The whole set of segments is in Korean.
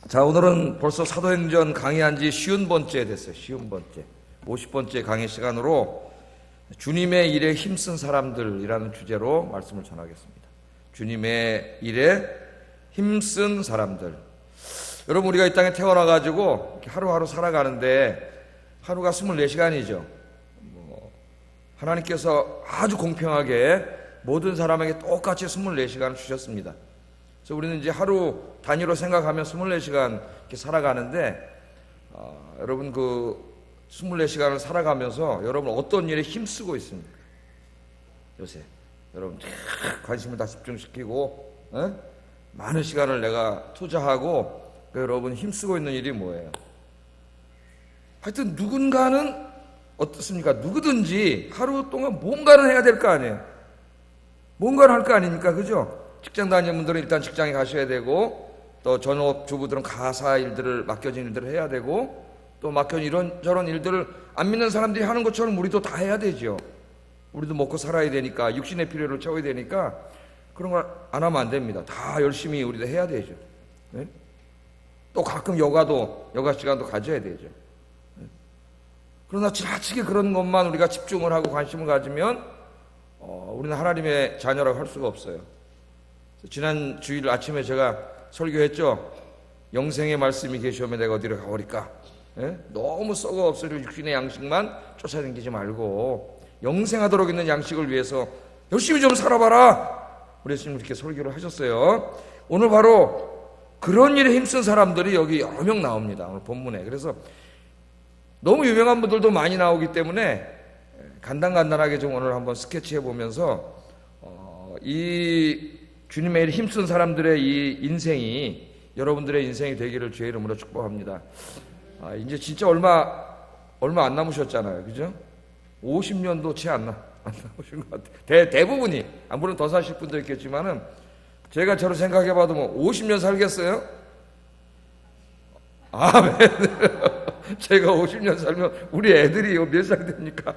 자, 오늘은 벌써 사도행전 강의한 지 50번째 됐어요. 50번째. 50번째 강의 시간으로 주님의 일에 힘쓴 사람들이라는 주제로 말씀을 전하겠습니다. 주님의 일에 힘쓴 사람들. 여러분, 우리가 이 땅에 태어나가지고 하루하루 살아가는데 하루가 24시간이죠. 하나님께서 아주 공평하게 모든 사람에게 똑같이 24시간을 주셨습니다. 그래서 우리는 이제 하루 단위로 생각하면 24시간 이렇게 살아가는데, 여러분 그 24시간을 살아가면서 여러분 어떤 일에 힘쓰고 있습니까? 요새 여러분 관심을 다 집중시키고 많은 시간을 내가 투자하고 여러분 힘쓰고 있는 일이 뭐예요? 하여튼 누군가는 어떻습니까? 누구든지 하루 동안 뭔가는 해야 될 거 아니에요. 뭔가를 할 거 아닙니까? 그죠? 직장 다니는 분들은 일단 직장에 가셔야 되고, 또 전업주부들은 가사 일들을, 맡겨진 일들을 해야 되고, 또 맡겨진 이런저런 일들을 안 믿는 사람들이 하는 것처럼 우리도 다 해야 되죠. 우리도 먹고 살아야 되니까, 육신의 필요를 채워야 되니까 그런 걸 안 하면 안 됩니다. 다 열심히 우리도 해야 되죠. 네? 또 가끔 여가 시간도 가져야 되죠. 네? 그러나 지나치게 그런 것만 우리가 집중을 하고 관심을 가지면 우리는 하나님의 자녀라고 할 수가 없어요. 지난 주일 아침에 제가 설교했죠. 영생의 말씀이 계시오면 내가 어디로 가오리까? 예? 너무 썩어 없을 육신의 양식만 쫓아다니지 말고 영생하도록 있는 양식을 위해서 열심히 좀 살아봐라. 우리 예수님 이렇게 설교를 하셨어요. 오늘 바로 그런 일에 힘쓴 사람들이 여기 여러 명 나옵니다. 오늘 본문에. 그래서 너무 유명한 분들도 많이 나오기 때문에 간단하게 좀 오늘 한번 스케치해 보면서 이 주님의 일에 힘쓴 사람들의 이 인생이 여러분들의 인생이 되기를 주의 이름으로 축복합니다. 이제 진짜 얼마 안 남으셨잖아요. 그죠? 50년도 채 안 남으신 것 같아요. 대부분이. 물론 더 사실 분도 있겠지만은 제가 저를 생각해 봐도 50년 살겠어요? 아멘. 제가 50년 살면 우리 애들이 몇 살 됩니까?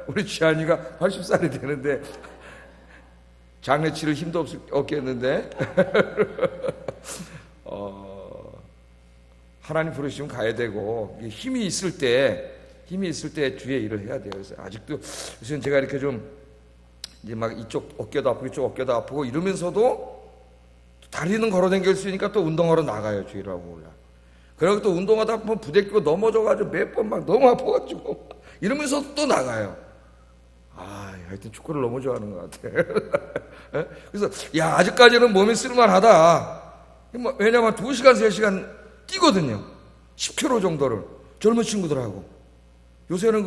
우리 지한이가 80살이 되는데 장례 치를 힘도 없겠는데 하나님 부르시면 가야 되고 힘이 있을 때 주의 일을 해야 돼요. 그래서 아직도 요새는 제가 이렇게 좀 이제 막 이쪽 어깨도 아프고 이쪽 어깨도 아프고 이러면서도 다리는 걸어다닐 수 있으니까 또 운동하러 나가요. 주일을 하고 올라. 그리고 또 운동하다 보면 부대끼고 넘어져가지고 몇 번 막 너무 아파가지고 이러면서 또 나가요. 하여튼 축구를 너무 좋아하는 것 같아요. 그래서 아직까지는 몸이 쓸만하다. 왜냐면 2시간 3시간 뛰거든요. 10km 정도를 젊은 친구들하고. 요새는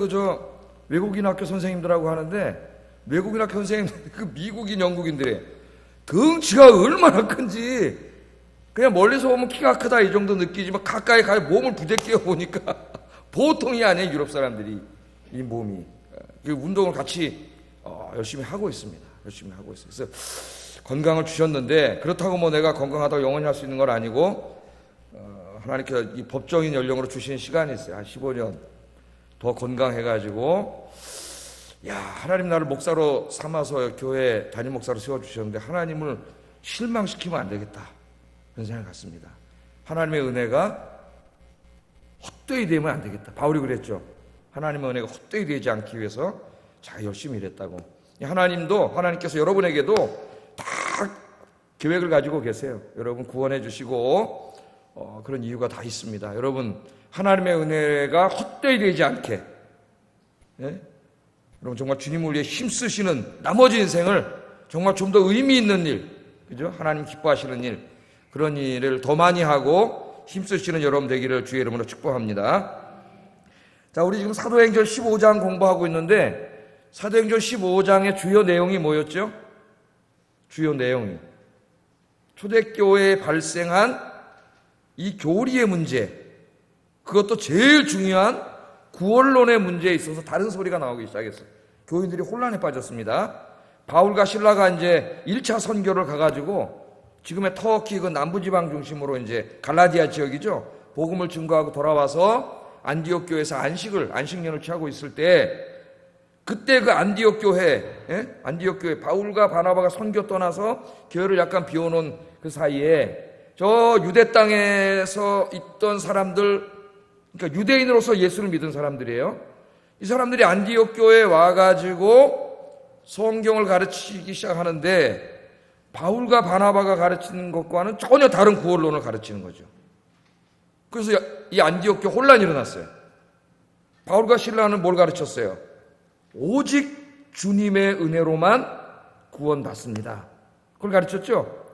외국인 학교 선생님들하고 하는데, 외국인 학교 선생님들 그 미국인 영국인들의 덩치가 얼마나 큰지 그냥 멀리서 보면 키가 크다 이 정도 느끼지만 가까이 가야 몸을 부대끼어 보니까 보통이 아니에요. 유럽 사람들이 이 몸이. 운동을 같이 열심히 하고 있습니다. 그래서 건강을 주셨는데, 그렇다고 내가 건강하다고 영원히 할 수 있는 건 아니고, 하나님께서 이 법정인 연령으로 주신 시간이 있어요. 한 15년 더 건강해가지고, 하나님 나를 목사로 삼아서 교회 담임 목사로 세워주셨는데 하나님을 실망시키면 안 되겠다, 그런 생각을 갖습니다. 하나님의 은혜가 헛되이 되면 안 되겠다. 바울이 그랬죠. 하나님의 은혜가 헛되이 되지 않기 위해서 잘 열심히 일했다고. 하나님께서 여러분에게도 다 계획을 가지고 계세요. 여러분 구원해 주시고 그런 이유가 다 있습니다. 여러분 하나님의 은혜가 헛되이 되지 않게, 여러분 정말 주님을 위해 힘쓰시는 나머지 인생을 정말 좀 더 의미 있는 일, 그죠? 하나님 기뻐하시는 일, 그런 일을 더 많이 하고 힘쓰시는 여러분 되기를 주의 이름으로 축복합니다. 자, 우리 지금 사도행전 15장 공부하고 있는데, 사도행전 15장의 주요 내용이 뭐였죠? 주요 내용이 초대교회에 발생한 이 교리의 문제, 그것도 제일 중요한 구원론의 문제에 있어서 다른 소리가 나오기 시작했어요. 교인들이 혼란에 빠졌습니다. 바울과 실라가 이제 1차 선교를 가가지고 지금의 터키 그 남부지방 중심으로 이제 갈라디아 지역이죠. 복음을 증거하고 돌아와서 안디옥 교회에서 안식년을 취하고 있을 때, 그때 그 안디옥 교회 바울과 바나바가 선교 떠나서 교회를 약간 비워놓은 그 사이에 저 유대 땅에서 있던 사람들, 그러니까 유대인으로서 예수를 믿은 사람들이에요. 이 사람들이 안디옥 교회에 와가지고 성경을 가르치기 시작하는데 바울과 바나바가 가르치는 것과는 전혀 다른 구원론을 가르치는 거죠. 그래서 이 안디옥 교회 혼란이 일어났어요. 바울과 실라는 뭘 가르쳤어요? 오직 주님의 은혜로만 구원받습니다. 그걸 가르쳤죠.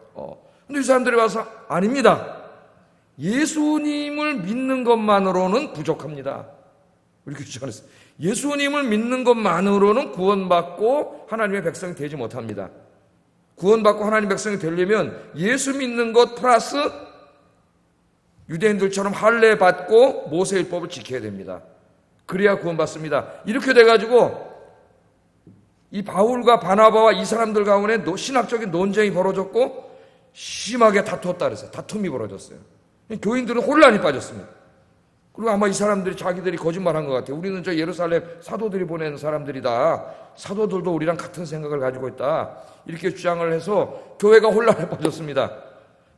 근데 이 사람들이 와서 아닙니다. 예수님을 믿는 것만으로는 부족합니다. 이렇게 주장했어요. 예수님을 믿는 것만으로는 구원받고 하나님의 백성이 되지 못합니다. 구원받고 하나님의 백성이 되려면 예수 믿는 것 플러스 유대인들처럼 할례 받고 모세율법을 지켜야 됩니다. 그래야 구원받습니다. 이렇게 돼가지고 이 바울과 바나바와 이 사람들 가운데 신학적인 논쟁이 벌어졌고 심하게 다투었다 그랬어요. 다툼이 벌어졌어요. 교인들은 혼란이 빠졌습니다. 그리고 아마 이 사람들이 자기들이 거짓말한 것 같아요. 우리는 저 예루살렘 사도들이 보낸 사람들이다. 사도들도 우리랑 같은 생각을 가지고 있다. 이렇게 주장을 해서 교회가 혼란에 빠졌습니다.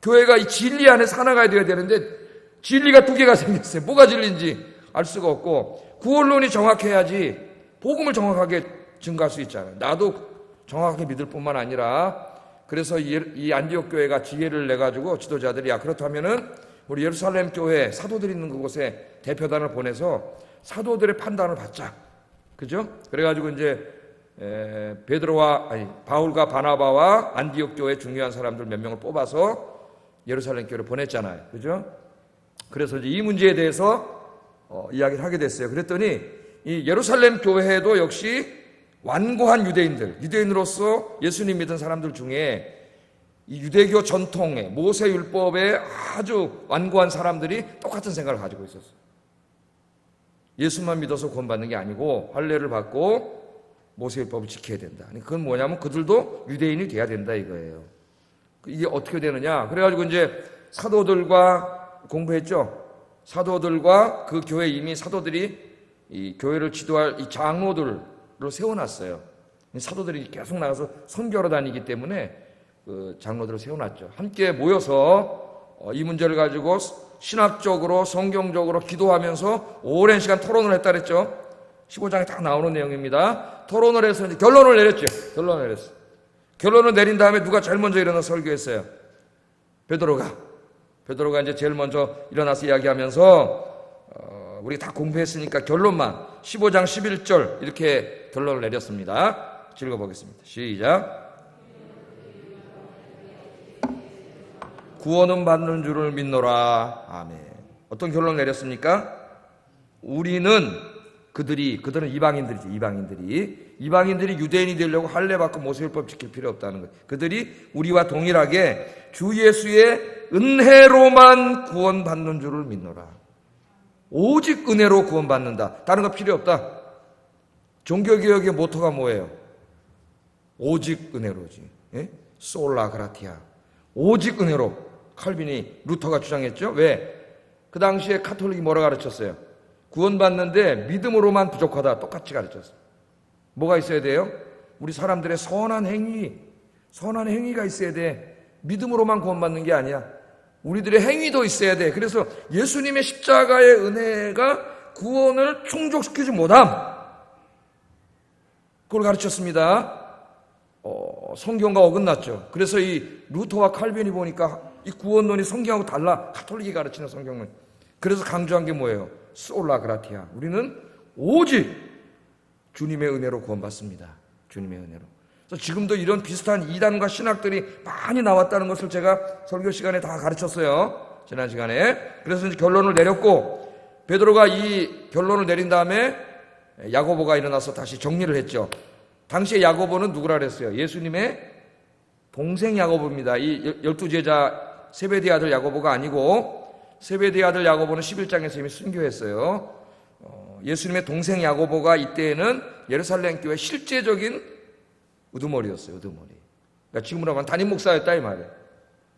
교회가 이 진리 안에 살아가야 돼야 되는데 진리가 두 개가 생겼어요. 뭐가 진리인지 알 수가 없고 구원론이 정확해야지 복음을 정확하게 증거할 수 있잖아요. 나도 정확하게 믿을 뿐만 아니라 그래서 이 안디옥 교회가 지혜를 내가지고 지도자들이 그렇다면은 우리 예루살렘 교회 사도들이 있는 그곳에 대표단을 보내서 사도들의 판단을 받자. 그죠? 그래가지고 이제 바울과 바나바와 안디옥 교회 중요한 사람들 몇 명을 뽑아서 예루살렘 교회를 보냈잖아요. 그죠? 그래서 이제 이 문제에 대해서 이야기를 하게 됐어요. 그랬더니 이 예루살렘 교회도 역시 완고한 유대인으로서 예수님 믿은 사람들 중에 이 유대교 전통의 모세율법에 아주 완고한 사람들이 똑같은 생각을 가지고 있었어요. 예수만 믿어서 구원받는 게 아니고 할례를 받고 모세율법을 지켜야 된다. 그건 뭐냐면 그들도 유대인이 돼야 된다 이거예요. 이게 어떻게 되느냐? 그래가지고 이제 사도들과 공부했죠. 사도들과 그 교회 이미 사도들이 이 교회를 지도할 이 장로들을 세워놨어요. 사도들이 계속 나가서 선교하러 다니기 때문에 그 장로들을 세워놨죠. 함께 모여서 이 문제를 가지고 신학적으로 성경적으로 기도하면서 오랜 시간 토론을 했다 그랬죠. 15장에 딱 나오는 내용입니다. 토론을 해서 이제 결론을 내렸죠. 결론을 내린 다음에 누가 제일 먼저 일어나서 설교했어요? 베드로가 이제 제일 먼저 일어나서 이야기하면서 우리가 다 공부했으니까 결론만 15장 11절 이렇게 결론을 내렸습니다. 읽어보겠습니다. 시작. 구원은 받는 줄을 믿노라. 아멘. 어떤 결론을 내렸습니까? 우리는 그들은 이방인들이지. 이방인들이 유대인이 되려고 할례 받고 모세율법 지킬 필요 없다는 거예요. 그들이 우리와 동일하게 주 예수의 은혜로만 구원받는 줄을 믿노라. 오직 은혜로 구원받는다. 다른 거 필요 없다. 종교개혁의 모토가 뭐예요? 오직 은혜로지. 예? 솔라 그라티아. 오직 은혜로. 루터가 주장했죠. 왜? 그 당시에 카톨릭이 뭐라 가르쳤어요? 구원받는데 믿음으로만 부족하다. 똑같이 가르쳤어요. 뭐가 있어야 돼요? 우리 사람들의 선한 행위가 있어야 돼. 믿음으로만 구원받는 게 아니야. 우리들의 행위도 있어야 돼. 그래서 예수님의 십자가의 은혜가 구원을 충족시키지 못함. 그걸 가르쳤습니다. 성경과 어긋났죠. 그래서 이 루터와 칼빈이 보니까 이 구원론이 성경하고 달라. 카톨릭이 가르치는 성경은. 그래서 강조한 게 뭐예요? 솔라 그라티아. 우리는 오직 주님의 은혜로 구원받습니다. 주님의 은혜로. 그래서 지금도 이런 비슷한 이단과 신학들이 많이 나왔다는 것을 제가 설교 시간에 다 가르쳤어요. 지난 시간에. 그래서 이제 결론을 내렸고 베드로가 이 결론을 내린 다음에 야고보가 일어나서 다시 정리를 했죠. 당시에 야고보는 누구라 그랬어요? 예수님의 동생 야고보입니다. 이 12제자 세베대 아들 야고보가 아니고 세베대 아들 야고보는 11장에서 이미 순교했어요. 예수님의 동생 야고보가 이때에는 예루살렘 교회 실제적인 우두머리였어요. 그러니까 지금으로 하면 담임 목사였다 이 말이에요.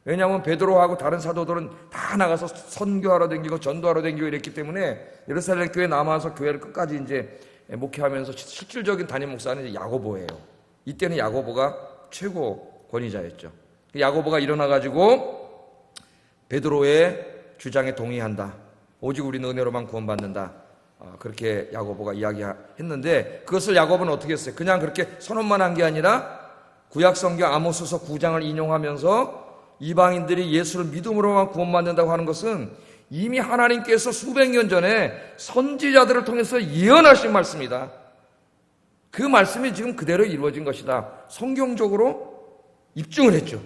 왜냐하면 베드로하고 다른 사도들은 다 나가서 선교하러 다니고 전도하러 다니고 이랬기 때문에 예루살렘 교회에 남아서 교회를 끝까지 이제 목회하면서 실질적인 담임 목사는 이제 야고보예요. 이때는 야고보가 최고 권위자였죠. 야고보가 일어나가지고 베드로의 주장에 동의한다. 오직 우리는 은혜로만 구원받는다. 그렇게 야고보가 이야기했는데 그것을 야고보는 어떻게 했어요? 그냥 그렇게 선언만 한 게 아니라 구약성경 아모스서 9장을 인용하면서 이방인들이 예수를 믿음으로만 구원받는다고 하는 것은 이미 하나님께서 수백 년 전에 선지자들을 통해서 예언하신 말씀이다. 그 말씀이 지금 그대로 이루어진 것이다. 성경적으로 입증을 했죠.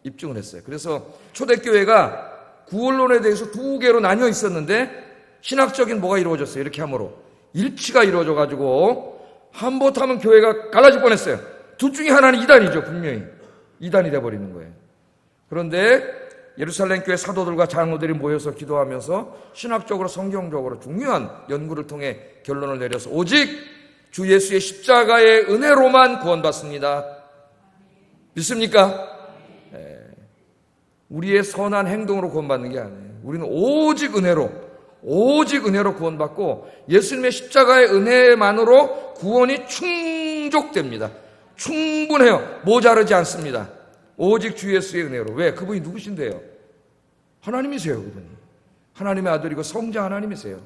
입증을 했어요. 그래서 초대교회가 구원론에 대해서 두 개로 나뉘어 있었는데 신학적인 뭐가 이루어졌어요. 이렇게 함으로 일치가 이루어져 가지고 한못하면 교회가 갈라질 뻔했어요. 둘 중에 하나는 이단이죠. 분명히 이단이 돼버리는 거예요. 그런데 예루살렘 교회 사도들과 장로들이 모여서 기도하면서 신학적으로 성경적으로 중요한 연구를 통해 결론을 내려서 오직 주 예수의 십자가의 은혜로만 구원받습니다. 믿습니까? 우리의 선한 행동으로 구원받는 게 아니에요. 우리는 오직 은혜로 구원받고 예수님의 십자가의 은혜만으로 구원이 충족됩니다. 충분해요. 모자르지 않습니다. 오직 주 예수의 은혜로. 왜? 그분이 누구신데요? 하나님이세요. 그분이 하나님의 아들이고 성자 하나님이세요.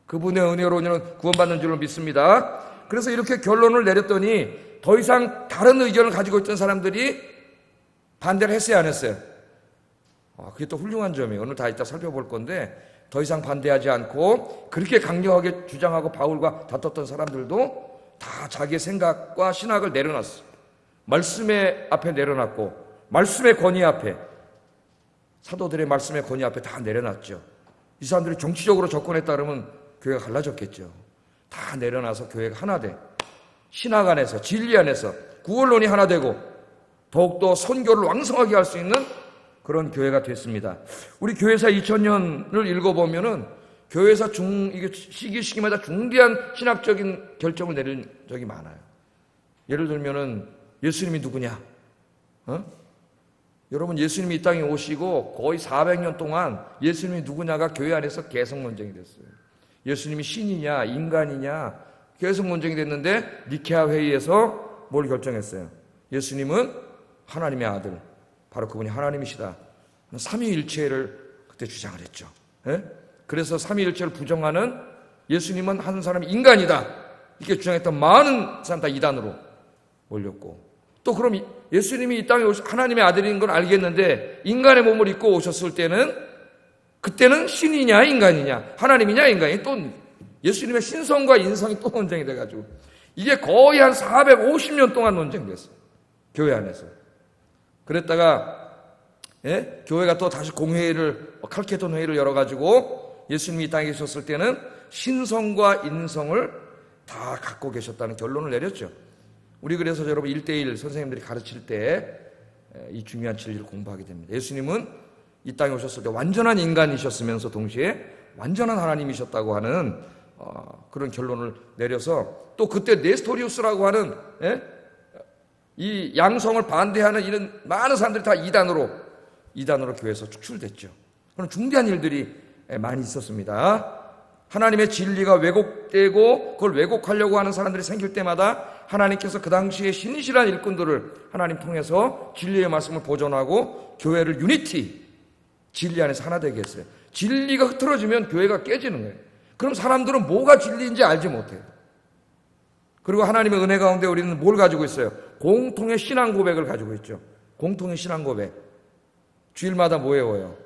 그분의 은혜로 우리는 구원받는 줄로 믿습니다. 그래서 이렇게 결론을 내렸더니 더 이상 다른 의견을 가지고 있던 사람들이 반대를 했어요, 안 했어요? 그게 또 훌륭한 점이에요. 오늘 다 이따 살펴볼 건데 더 이상 반대하지 않고 그렇게 강력하게 주장하고 바울과 다퉜던 사람들도 다 자기의 생각과 신학을 내려놨어요. 말씀의 앞에 내려놨고 말씀의 권위 앞에, 사도들의 말씀의 권위 앞에 다 내려놨죠. 이 사람들이 정치적으로 접근했다 그러면 교회가 갈라졌겠죠. 다 내려놔서 교회가 하나 돼. 신학 안에서, 진리 안에서 구원론이 하나 되고 더욱더 선교를 왕성하게 할 수 있는 그런 교회가 됐습니다. 우리 교회사 2000년을 읽어보면은 교회사 이게 시기마다 중대한 신학적인 결정을 내린 적이 많아요. 예를 들면은 예수님이 누구냐? 여러분, 예수님이 이 땅에 오시고 거의 400년 동안 예수님이 누구냐가 교회 안에서 계속 논쟁이 됐어요. 예수님이 신이냐 인간이냐 계속 논쟁이 됐는데 니케아 회의에서 뭘 결정했어요? 예수님은 하나님의 아들, 바로 그분이 하나님이시다. 삼위일체를 그때 주장을 했죠. 그래서 삼위일체를 부정하는 예수님은 한 사람 인간이다 이렇게 주장했던 많은 사람 다 이단으로 몰렸고, 또 그럼 예수님이 이 땅에 하나님의 아들인 걸 알겠는데 인간의 몸을 입고 오셨을 때는 그때는 신이냐 인간이냐, 하나님이냐 인간이, 또 예수님의 신성과 인성이 또 논쟁이 돼가지고 이게 거의 한 450년 동안 논쟁됐어요. 교회 안에서. 그랬다가 교회가 또 다시 공회의를, 칼케돈 회의를 열어가지고 예수님이 이 땅에 계셨을 때는 신성과 인성을 다 갖고 계셨다는 결론을 내렸죠. 우리 그래서 여러분 1:1 선생님들이 가르칠 때 이 중요한 진리를 공부하게 됩니다. 예수님은 이 땅에 오셨을 때 완전한 인간이셨으면서 동시에 완전한 하나님이셨다고 하는 그런 결론을 내려서, 또 그때 네스토리우스라고 하는 이 양성을 반대하는 이런 많은 사람들이 다 이단으로 교회에서 축출됐죠. 그런 중대한 일들이 많이 있었습니다. 하나님의 진리가 왜곡되고 그걸 왜곡하려고 하는 사람들이 생길 때마다 하나님께서 그 당시에 신실한 일꾼들을 하나님 통해서 진리의 말씀을 보존하고 교회를 유니티, 진리 안에서 하나 되게 했어요. 진리가 흐트러지면 교회가 깨지는 거예요. 그럼 사람들은 뭐가 진리인지 알지 못해요. 그리고 하나님의 은혜 가운데 우리는 뭘 가지고 있어요? 공통의 신앙 고백을 가지고 있죠. 공통의 신앙 고백. 주일마다 뭐 외워요?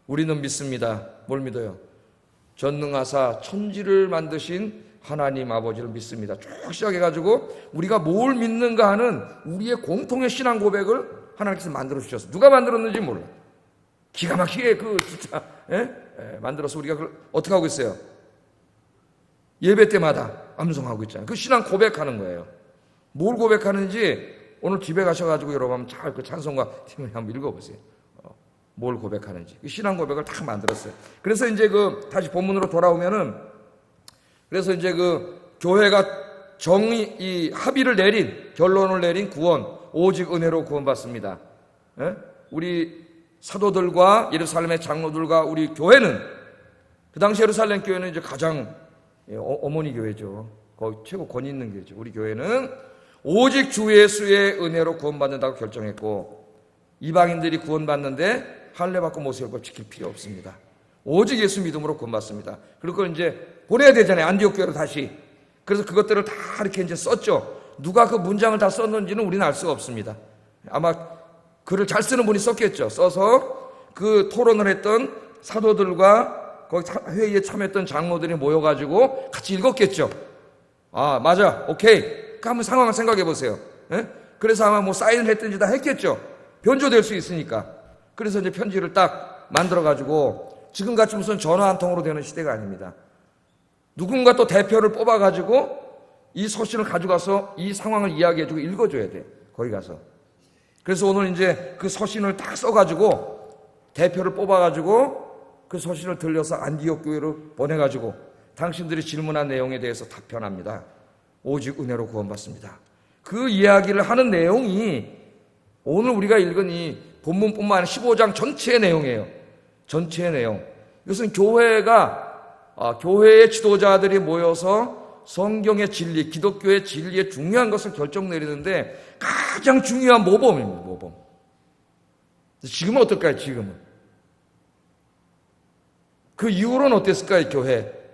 우리는 믿습니다. 뭘 믿어요? 전능하사 천지를 만드신 하나님 아버지를 믿습니다. 쭉 시작해가지고 우리가 뭘 믿는가 하는 우리의 공통의 신앙 고백을 하나님께서 만들어 주셨어요. 누가 만들었는지 몰라. 기가 막히게 진짜 만들어서 우리가 그걸 어떻게 하고 있어요? 예배 때마다 암송하고 있잖아요. 그 신앙 고백하는 거예요. 뭘 고백하는지 오늘 집에 가셔가지고 여러분 잘 그 찬송가 팀을 한번 읽어보세요. 뭘 고백하는지. 그 신앙 고백을 다 만들었어요. 그래서 이제 다시 본문으로 돌아오면은, 그래서 이제 교회가 이 합의를 내린, 결론을 내린 구원, 오직 은혜로 구원받습니다. 우리 사도들과 예루살렘의 장로들과 우리 교회는, 그 당시 예루살렘 교회는 이제 가장 어머니 교회죠. 거의 최고 권위 있는 교회죠. 우리 교회는 오직 주 예수의 은혜로 구원받는다고 결정했고, 이방인들이 구원받는데 할례 받고 모세율법 지킬 필요 없습니다. 오직 예수 믿음으로 구원받습니다. 그리고 그걸 이제 보내야 되잖아요. 안디옥 교회로 다시. 그래서 그것들을 다 이렇게 이제 썼죠. 누가 그 문장을 다 썼는지는 우리는 알 수가 없습니다. 아마 글을 잘 쓰는 분이 썼겠죠. 써서 그 토론을 했던 사도들과 거기 회의에 참여했던 장로들이 모여가지고 같이 읽었겠죠. 아, 맞아, 오케이. 그 한번 상황을 생각해 보세요. 예? 그래서 아마 뭐 사인을 했든지 다 했겠죠. 변조될 수 있으니까. 그래서 이제 편지를 딱 만들어가지고 지금같이 무슨 전화 한 통으로 되는 시대가 아닙니다. 누군가 또 대표를 뽑아가지고 이 서신을 가져가서 이 상황을 이야기해주고 읽어줘야 돼. 거기 가서. 그래서 오늘 이제 그 서신을 딱 써가지고 대표를 뽑아가지고 그 서신을 들려서 안디옥 교회로 보내가지고 당신들이 질문한 내용에 대해서 답변합니다. 오직 은혜로 구원받습니다. 그 이야기를 하는 내용이 오늘 우리가 읽은 이 본문뿐만 아니라 15장 전체의 내용이에요. 전체의 내용. 이것은 교회의 지도자들이 모여서 성경의 진리, 기독교의 진리의 중요한 것을 결정 내리는데 가장 중요한 모범입니다. 모범. 지금은 어떨까요? 지금은. 그 이후로는 어땠을까요?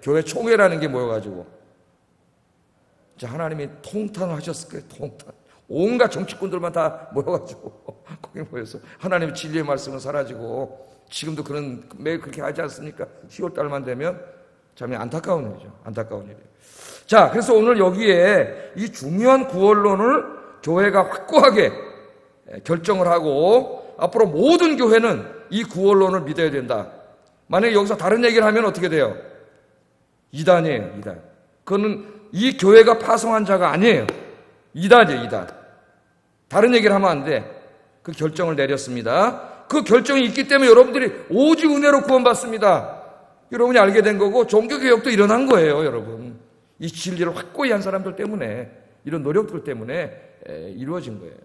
교회 총회라는 게 모여가지고. 자, 하나님이 통탄을 하셨을 거예요. 통탄. 온갖 정치꾼들만 다 모여가지고 거기 모여서 하나님의 진리의 말씀은 사라지고 지금도 매일 그렇게 하지 않습니까? 10월 달만 되면 참 안타까운 일이죠. 안타까운 일이에요. 자, 그래서 오늘 여기에 이 중요한 구원론을 교회가 확고하게 결정을 하고 앞으로 모든 교회는 이 구원론을 믿어야 된다. 만약에 여기서 다른 얘기를 하면 어떻게 돼요? 이단이에요. 이단. 그거는 이 교회가 파송한 자가 아니에요. 이단이에요. 이단. 다른 얘기를 하면 안 돼. 그 결정을 내렸습니다. 그 결정이 있기 때문에 여러분들이 오직 은혜로 구원받습니다. 여러분이 알게 된 거고 종교개혁도 일어난 거예요. 여러분. 이 진리를 확고히 한 사람들 때문에 이런 노력들 때문에 이루어진 거예요.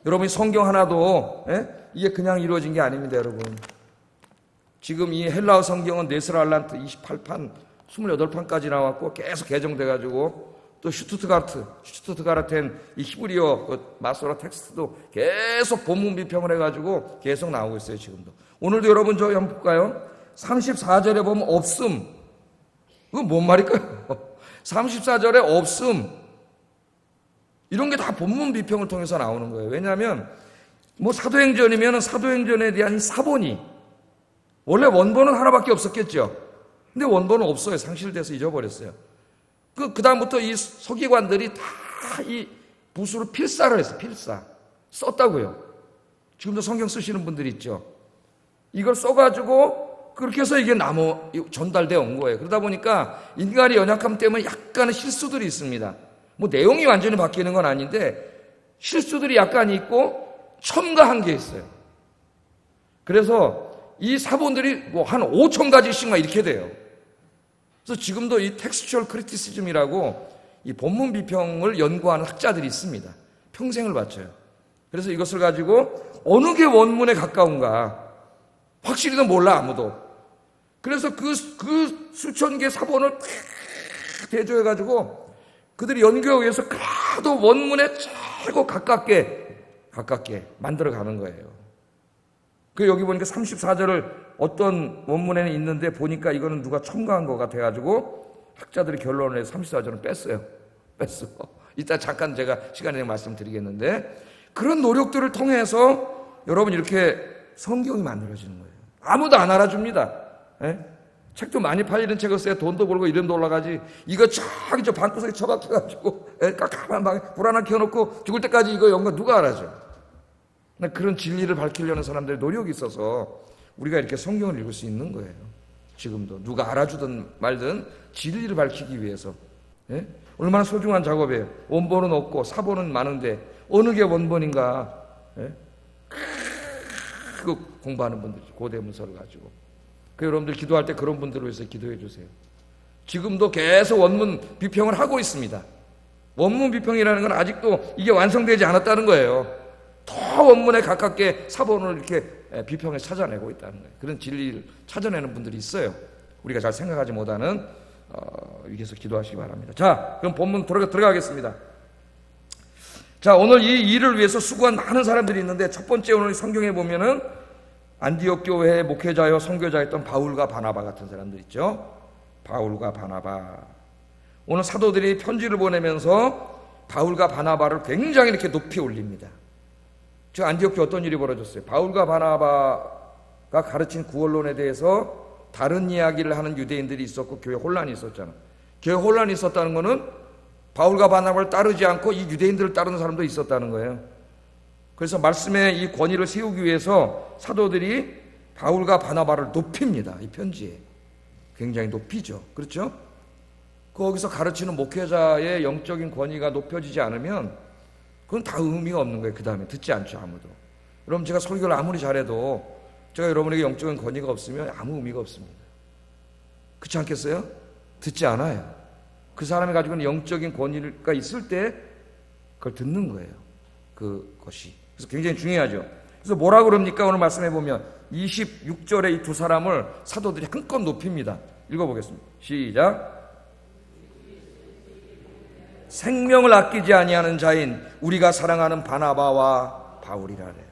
여러분이 성경 하나도 이게 그냥 이루어진 게 아닙니다. 여러분. 지금 이 헬라어 성경은 네스랄란트 28판 28판까지 나왔고 계속 개정돼가지고 또 슈투트가르텐 이 히브리어 그 마소라 텍스트도 계속 본문 비평을 해가지고 계속 나오고 있어요. 지금도. 오늘도 여러분 저희 한번 볼까요? 34절에 보면 없음. 그건 뭔 말일까요? 34절에 없음. 이런 게 다 본문 비평을 통해서 나오는 거예요. 왜냐하면 뭐 사도행전이면 사도행전에 대한 사본이 원래 원본은 하나밖에 없었겠죠. 근데 원본은 없어요. 상실돼서 잊어버렸어요. 그 다음부터 이 서기관들이 다 이 붓으로 필사를 했어요. 필사. 썼다고요. 지금도 성경 쓰시는 분들이 있죠. 이걸 써가지고 그렇게 해서 이게 전달되어 온 거예요. 그러다 보니까 인간의 연약함 때문에 약간의 실수들이 있습니다. 뭐 내용이 완전히 바뀌는 건 아닌데 실수들이 약간 있고 첨가한 게 있어요. 그래서 이 사본들이 뭐 한 5,000가지씩 막 이렇게 돼요. 그래서 지금도 이 텍스추얼 크리티시즘이라고 이 본문 비평을 연구하는 학자들이 있습니다. 평생을 바쳐요. 그래서 이것을 가지고 어느 게 원문에 가까운가 확실히도 몰라 아무도. 그래서 그 수천 개 사본을 대조해가지고 그들이 연구하기 위해서 그래도 원문에 최고 가깝게 만들어가는 거예요. 그 여기 보니까 34절을 어떤 원문에는 있는데 보니까 이거는 누가 첨가한 것 같아가지고 학자들이 결론을 해서 34절은 뺐어. 이따 잠깐 제가 시간에 말씀드리겠는데 그런 노력들을 통해서 여러분 이렇게 성경이 만들어지는 거예요. 아무도 안 알아줍니다. 책도 많이 팔리는 책을 써야 돈도 벌고 이름도 올라가지. 이거 저기 저 방구석에 처박혀가지고 깜깜한 방에 불 하나 켜놓고 죽을 때까지 이거 연구 누가 알아줘? 그런 진리를 밝히려는 사람들의 노력이 있어서 우리가 이렇게 성경을 읽을 수 있는 거예요. 지금도 누가 알아주든 말든 진리를 밝히기 위해서. 얼마나 소중한 작업이에요. 원본은 없고 사본은 많은데 어느 게 원본인가. 그거 공부하는 분들 고대 문서를 가지고. 그 여러분들 기도할 때 그런 분들을 위해서 기도해 주세요. 지금도 계속 원문 비평을 하고 있습니다. 원문 비평이라는 건 아직도 이게 완성되지 않았다는 거예요. 더 원문에 가깝게 사본을 이렇게 비평을 찾아내고 있다는 거예요. 그런 진리를 찾아내는 분들이 있어요. 우리가 잘 생각하지 못하는 위해서 기도하시기 바랍니다. 자, 그럼 본문 들어가겠습니다. 자, 오늘 이 일을 위해서 수고한 많은 사람들이 있는데 첫 번째 오늘 성경에 보면은 안디옥 교회의 목회자요 선교자였던 바울과 바나바 같은 사람들 있죠. 바울과 바나바. 오늘 사도들이 편지를 보내면서 바울과 바나바를 굉장히 이렇게 높이 올립니다. 즉 안디옥 교회 어떤 일이 벌어졌어요? 바울과 바나바가 가르친 구원론에 대해서 다른 이야기를 하는 유대인들이 있었고 교회 혼란이 있었잖아. 교회 혼란이 있었다는 것은 바울과 바나바를 따르지 않고 이 유대인들을 따르는 사람도 있었다는 거예요. 그래서 말씀의 이 권위를 세우기 위해서 사도들이 바울과 바나바를 높입니다. 이 편지에 굉장히 높이죠. 그렇죠? 거기서 가르치는 목회자의 영적인 권위가 높여지지 않으면 그건 다 의미가 없는 거예요. 그 다음에 듣지 않죠, 아무도. 여러분, 제가 설교를 아무리 잘해도 제가 여러분에게 영적인 권위가 없으면 아무 의미가 없습니다. 그렇지 않겠어요? 듣지 않아요. 그 사람이 가지고 있는 영적인 권위가 있을 때 그걸 듣는 거예요. 그것이. 그래서 굉장히 중요하죠. 그래서 뭐라고 그럽니까? 오늘 말씀해 보면 26절에 이 두 사람을 사도들이 한껏 높입니다. 읽어보겠습니다. 시작. 생명을 아끼지 아니하는 자인 우리가 사랑하는 바나바와 바울이라 그래요.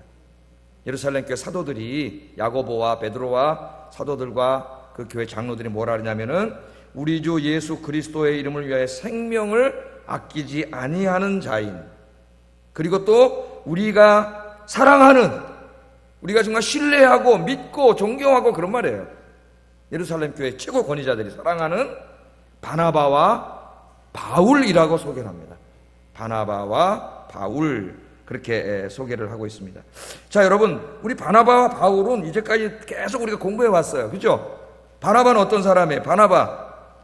예루살렘 교회 사도들이 야고보와 베드로와 사도들과 그 교회 장로들이 뭐라 그러냐면은 우리 주 예수 그리스도의 이름을 위하여 생명을 아끼지 아니하는 자인, 그리고 또 우리가 사랑하는, 우리가 정말 신뢰하고 믿고 존경하고 그런 말이에요. 예루살렘 교회 최고 권위자들이 사랑하는 바나바와 바울이라고 소개를 합니다. 바나바와 바울, 그렇게 소개를 하고 있습니다. 자, 여러분, 우리 바나바와 바울은 이제까지 계속 우리가 공부해 왔어요. 그죠? 바나바는 어떤 사람이에요?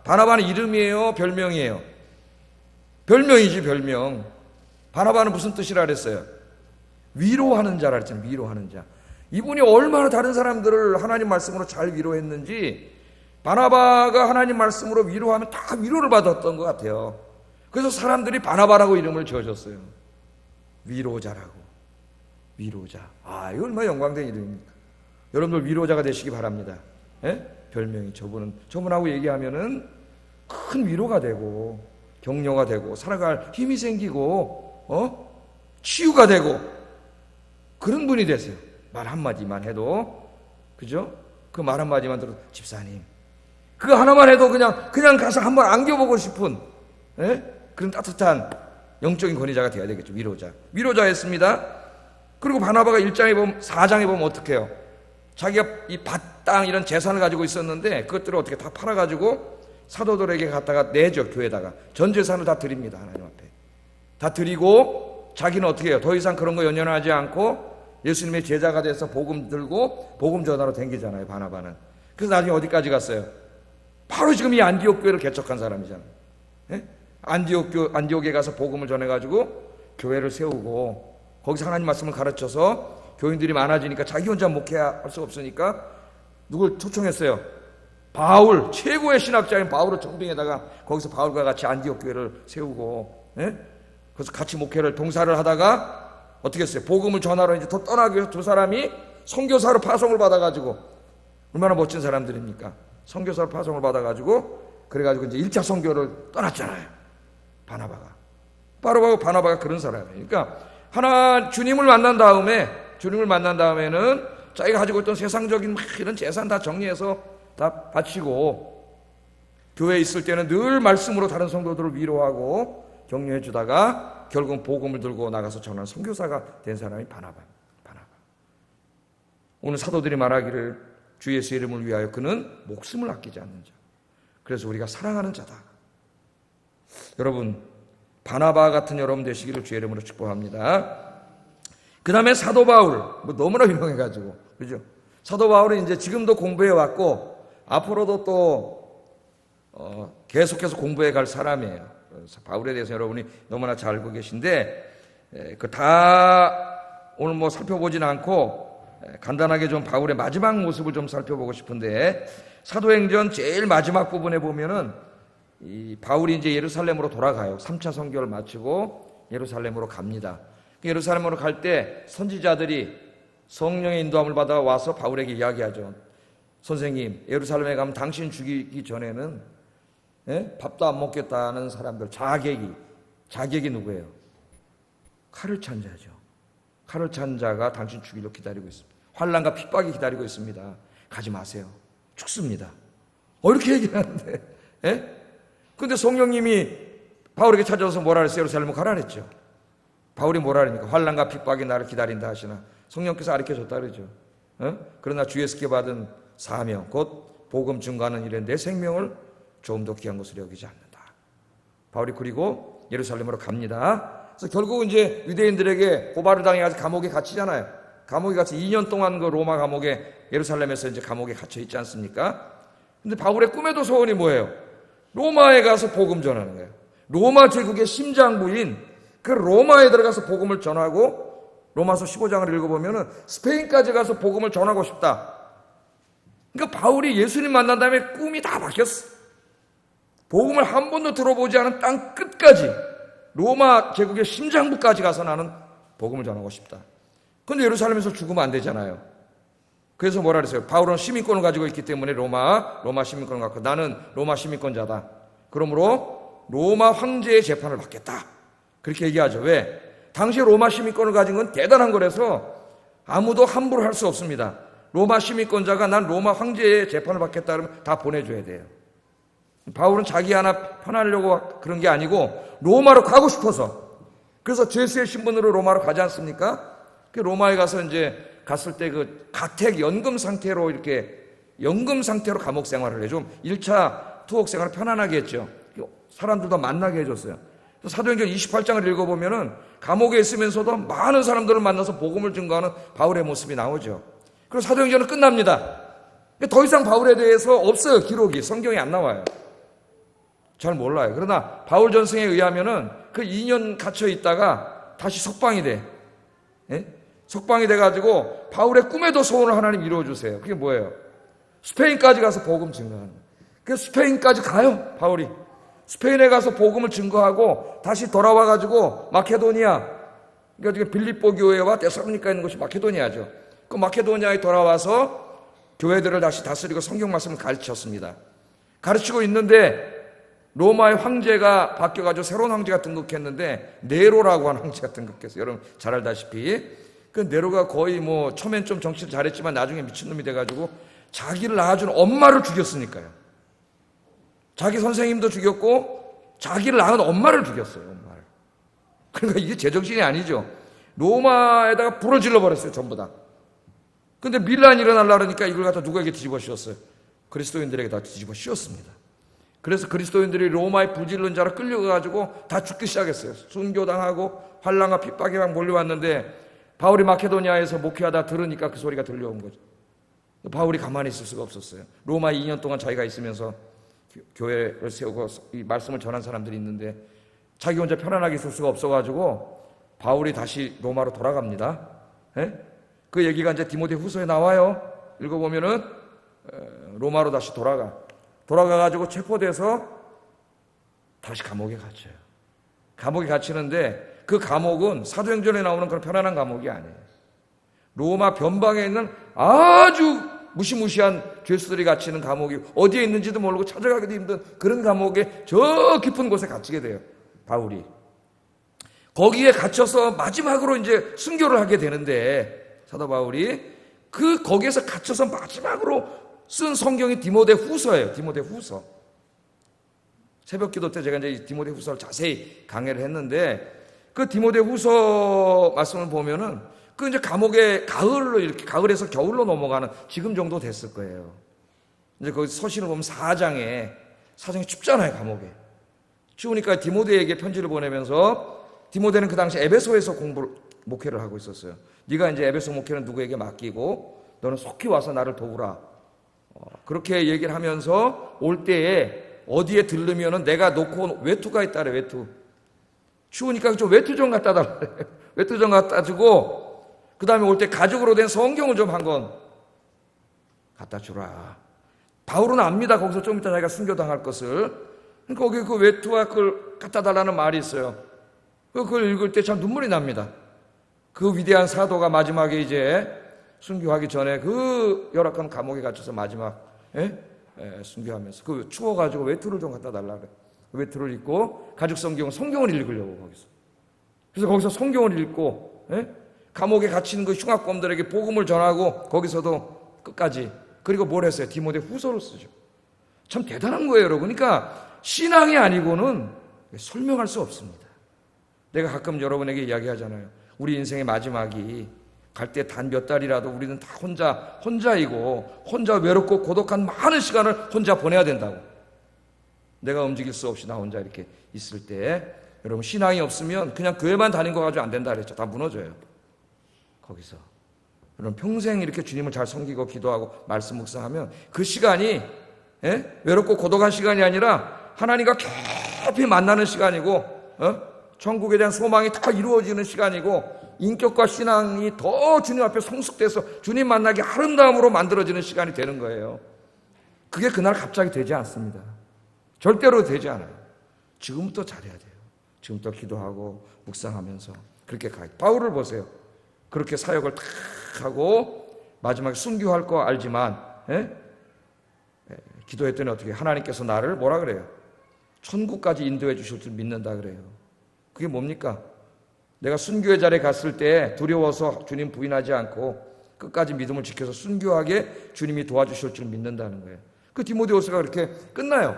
바나바는 이름이에요? 별명이에요? 별명이지, 별명. 바나바는 무슨 뜻이라 그랬어요? 위로하는 자라 그랬잖아요. 위로하는 자. 이분이 얼마나 다른 사람들을 하나님 말씀으로 잘 위로했는지, 바나바가 하나님 말씀으로 위로하면 다 위로를 받았던 것 같아요. 그래서 사람들이 바나바라고 이름을 지어줬어요. 위로자라고. 위로자. 아, 이거 얼마나 영광된 이름입니까? 여러분들 위로자가 되시기 바랍니다. 예? 별명이 저분하고 얘기하면은 큰 위로가 되고 격려가 되고 살아갈 힘이 생기고 치유가 되고 그런 분이 되세요. 말 한마디만 해도, 그죠? 그 말 한마디만 들어도 집사님, 그거 하나만 해도 그냥 가서 한번 안겨보고 싶은, 예? 그런 따뜻한 영적인 권위자가 되어야 되겠죠. 위로자였습니다. 그리고 바나바가 4장에 보면 어떻게 해요? 자기가 이 밭, 땅 이런 재산을 가지고 있었는데 그것들을 어떻게 다 팔아가지고 사도들에게 갖다가 내죠. 교회에다가 전 재산을 다 드립니다. 하나님 앞에 다 드리고 자기는 어떻게 해요? 더 이상 그런 거 연연하지 않고 예수님의 제자가 돼서 복음 들고 복음 전하러 댕기잖아요. 바나바는. 그래서 나중에 어디까지 갔어요? 바로 지금 이 안디옥 교회를 개척한 사람이잖아요. 예? 안디옥에 가서 복음을 전해가지고 교회를 세우고 거기서 하나님 말씀을 가르쳐서 교인들이 많아지니까 자기 혼자 목회할 수 없으니까 누굴 초청했어요? 바울, 최고의 신학자인 바울을 정빙에다가 거기서 바울과 같이 안디옥 교회를 세우고, 예? 그래서 같이 목회를 동사를 하다가 어떻게 했어요? 복음을 전하러 이제 더 떠나기 위해서 두 사람이 선교사로 파송을 받아가지고, 얼마나 멋진 사람들입니까? 선교사로 파송을 받아가지고 그래가지고 이제 1차 선교를 떠났잖아요. 바나바가 그런 사람이에요. 그러니까 주님을 만난 다음에는 자기가 가지고 있던 세상적인 이런 재산 다 정리해서 다 바치고 교회에 있을 때는 늘 말씀으로 다른 성도들을 위로하고 격려해 주다가 결국 복음을 들고 나가서 전하는 선교사가 된 사람이 바나바. 오늘 사도들이 말하기를 주 예수 이름을 위하여 그는 목숨을 아끼지 않는 자. 그래서 우리가 사랑하는 자다. 여러분, 바나바 같은 여러분 되시기를 주의 이름으로 축복합니다. 그 다음에 사도 바울, 너무나 유명해가지고, 그죠? 사도 바울은 이제 지금도 공부해 왔고, 앞으로도 또, 계속해서 공부해 갈 사람이에요. 그래서 바울에 대해서 여러분이 너무나 잘 알고 계신데, 오늘 살펴보진 않고, 간단하게 좀 바울의 마지막 모습을 좀 살펴보고 싶은데, 사도행전 제일 마지막 부분에 보면은, 이 바울이 이제 예루살렘으로 돌아가요. 3차 선교를 마치고 예루살렘으로 갑니다. 예루살렘으로 갈 때 선지자들이 성령의 인도함을 받아 와서 바울에게 이야기하죠. 선생님, 예루살렘에 가면 당신 죽이기 전에는 밥도 안 먹겠다는 사람들, 자객이 누구예요? 칼을 찬 자죠. 칼을 찬 자가 당신 죽이려 기다리고 있습니다. 환난과 핍박이 기다리고 있습니다. 가지 마세요. 죽습니다. 이렇게 얘기하는데, 예? 근데 성령님이 바울에게 찾아와서 뭐라 그랬어요? 예루살렘으로 가라 그랬죠. 바울이 뭐라 그러니까 환난과 핍박이 나를 기다린다 하시나 성령께서 가르쳐줬다 그러죠. 그러나 주 예수께 받은 사명 곧 복음 증거하는 일에 내 생명을 조금 더 귀한 것으로 여기지 않는다. 바울이 그리고 예루살렘으로 갑니다. 그래서 결국 이제 유대인들에게 고발을 당해가지고 감옥에 갇히잖아요. 감옥에 갇혀 2년 동안 그 로마 감옥에 예루살렘에서 이제 감옥에 갇혀 있지 않습니까? 근데 바울의 꿈에도 소원이 뭐예요? 로마에 가서 복음 전하는 거예요. 로마 제국의 심장부인 그 로마에 들어가서 복음을 전하고, 로마서 15장을 읽어보면은 스페인까지 가서 복음을 전하고 싶다. 그러니까 바울이 예수님 만난 다음에 꿈이 다 바뀌었어. 복음을 한 번도 들어보지 않은 땅 끝까지, 로마 제국의 심장부까지 가서 나는 복음을 전하고 싶다. 그런데 예루살렘에서 죽으면 안 되잖아요. 그래서 뭐라 그랬어요? 바울은 시민권을 가지고 있기 때문에 로마 시민권을 갖고, 나는 로마 시민권자다. 그러므로 로마 황제의 재판을 받겠다. 그렇게 얘기하죠. 왜? 당시 로마 시민권을 가진 건 대단한 거라서 아무도 함부로 할 수 없습니다. 로마 시민권자가 난 로마 황제의 재판을 받겠다 그러면 다 보내줘야 돼요. 바울은 자기 하나 편하려고 그런 게 아니고 로마로 가고 싶어서, 그래서 죄수의 신분으로 로마로 가지 않습니까? 그 로마에 가서 이제 갔을 때 그 가택 연금 상태로 이렇게 연금 상태로 감옥 생활을 해. 좀 1차 투옥 생활을 편안하게 했죠. 사람들도 만나게 해줬어요. 사도행전 28장을 읽어보면은 감옥에 있으면서도 많은 사람들을 만나서 복음을 증거하는 바울의 모습이 나오죠. 그리고 사도행전은 끝납니다. 더 이상 바울에 대해서 없어요. 기록이 성경에 안 나와요. 잘 몰라요. 그러나 바울 전승에 의하면은 그 2년 갇혀 있다가 다시 석방이 돼. 예? 석방이 돼가지고 바울의 꿈에도 소원을 하나님 이루어주세요. 그게 뭐예요? 스페인까지 가서 복음 증거하는 거예요. 그래서 스페인까지 가요. 바울이 스페인에 가서 복음을 증거하고 다시 돌아와가지고 마케도니아, 그러니까 빌립보 교회와 데살로니가에 있는 곳이 마케도니아죠. 그 마케도니아에 돌아와서 교회들을 다시 다스리고 성경 말씀을 가르쳤습니다. 가르치고 있는데 로마의 황제가 바뀌어가지고 새로운 황제가 등극했는데, 네로라고 하는 황제가 등극했어요. 여러분 잘 알다시피 그 네로가 거의 뭐 처음엔 좀 정치를 잘했지만 나중에 미친놈이 돼가지고 자기를 낳아준 엄마를 죽였으니까요. 자기 선생님도 죽였고 자기를 낳은 엄마를 죽였어요. 엄마를. 그러니까 이게 제정신이 아니죠. 로마에다가 불을 질러버렸어요. 전부 다. 근데 밀란이 일어나려고 그러니까 이걸 갖다 누구에게 뒤집어 씌웠어요? 그리스도인들에게 다 뒤집어 씌웠습니다. 그래서 그리스도인들이 로마의 불질른 자로 끌려가가지고 다 죽기 시작했어요. 순교당하고 환난과 핍박이 막 몰려왔는데, 바울이 마케도니아에서 목회하다 들으니까 그 소리가 들려온 거죠. 바울이 가만히 있을 수가 없었어요. 로마에 2년 동안 자기가 있으면서 교회를 세우고 이 말씀을 전한 사람들이 있는데 자기 혼자 편안하게 있을 수가 없어가지고 바울이 다시 로마로 돌아갑니다. 예? 그 얘기가 이제 디모데 후서에 나와요. 읽어보면은 로마로 다시 돌아가가지고 체포돼서 다시 감옥에 갇혀요. 감옥에 갇히는데 그 감옥은 사도행전에 나오는 그런 편안한 감옥이 아니에요. 로마 변방에 있는 아주 무시무시한 죄수들이 갇히는 감옥이 어디에 있는지도 모르고 찾아가기도 힘든 그런 감옥에 저 깊은 곳에 갇히게 돼요. 바울이. 거기에 갇혀서 마지막으로 이제 순교를 하게 되는데, 사도 바울이 거기에서 갇혀서 마지막으로 쓴 성경이 디모데 후서예요. 디모데 후서. 새벽 기도 때 제가 이제 디모데 후서를 자세히 강해를 했는데, 그 디모데 후서 말씀을 보면은 그 이제 감옥에 가을로 이렇게 가을에서 겨울로 넘어가는 지금 정도 됐을 거예요. 이제 거기 서신을 보면 사장에 춥잖아요. 감옥에 추우니까 디모데에게 편지를 보내면서, 디모데는 그 당시 에베소에서 목회를 하고 있었어요. 네가 이제 에베소 목회는 누구에게 맡기고 너는 속히 와서 나를 도우라. 그렇게 얘기를 하면서 올 때에 어디에 들르면은 내가 놓고 외투가 있다래. 외투. 추우니까 좀 외투 좀 갖다 달래. 외투 좀 갖다 주고, 그 다음에 올 때 가죽으로 된 성경을 좀 한 권 갖다 주라. 바울은 압니다. 거기서 좀 이따 자기가 순교당할 것을. 거기 그 외투와 그걸 갖다 달라는 말이 있어요. 그걸 읽을 때 참 눈물이 납니다. 그 위대한 사도가 마지막에 이제 순교하기 전에 그 열악한 감옥에 갇혀서 마지막 순교하면서 그 추워가지고 외투를 좀 갖다 달라 그래. 외투를 입고 가죽 성경을 읽으려고 거기서. 그래서 거기서 성경을 읽고 감옥에 갇힌 그 흉악범들에게 복음을 전하고 거기서도 끝까지. 그리고 뭘 했어요? 디모데 후서를 쓰죠. 참 대단한 거예요, 여러분. 그러니까 신앙이 아니고는 설명할 수 없습니다. 내가 가끔 여러분에게 이야기하잖아요. 우리 인생의 마지막이 갈 때 단 몇 달이라도 우리는 다 혼자이고 혼자 외롭고 고독한 많은 시간을 혼자 보내야 된다고. 내가 움직일 수 없이 나 혼자 이렇게 있을 때 여러분 신앙이 없으면 그냥 교회만 다닌 거 가지고 안 된다 그랬죠. 다 무너져요. 거기서 여러분 평생 이렇게 주님을 잘 섬기고 기도하고 말씀 묵상하면 그 시간이 외롭고 고독한 시간이 아니라 하나님과 깊이 만나는 시간이고 천국에 대한 소망이 다 이루어지는 시간이고 인격과 신앙이 더 주님 앞에 성숙돼서 주님 만나기 아름다움으로 만들어지는 시간이 되는 거예요. 그게 그날 갑자기 되지 않습니다. 절대로 되지 않아요. 지금부터 잘해야 돼요. 지금부터 기도하고 묵상하면서 그렇게 가요. 바울을 보세요. 그렇게 사역을 탁 하고 마지막에 순교할 거 알지만 기도했더니 어떻게 하나님께서 나를 뭐라 그래요? 천국까지 인도해 주실 줄 믿는다 그래요. 그게 뭡니까? 내가 순교의 자리에 갔을 때 두려워서 주님 부인하지 않고 끝까지 믿음을 지켜서 순교하게 주님이 도와주실 줄 믿는다는 거예요. 그 디모데후서가 그렇게 끝나요.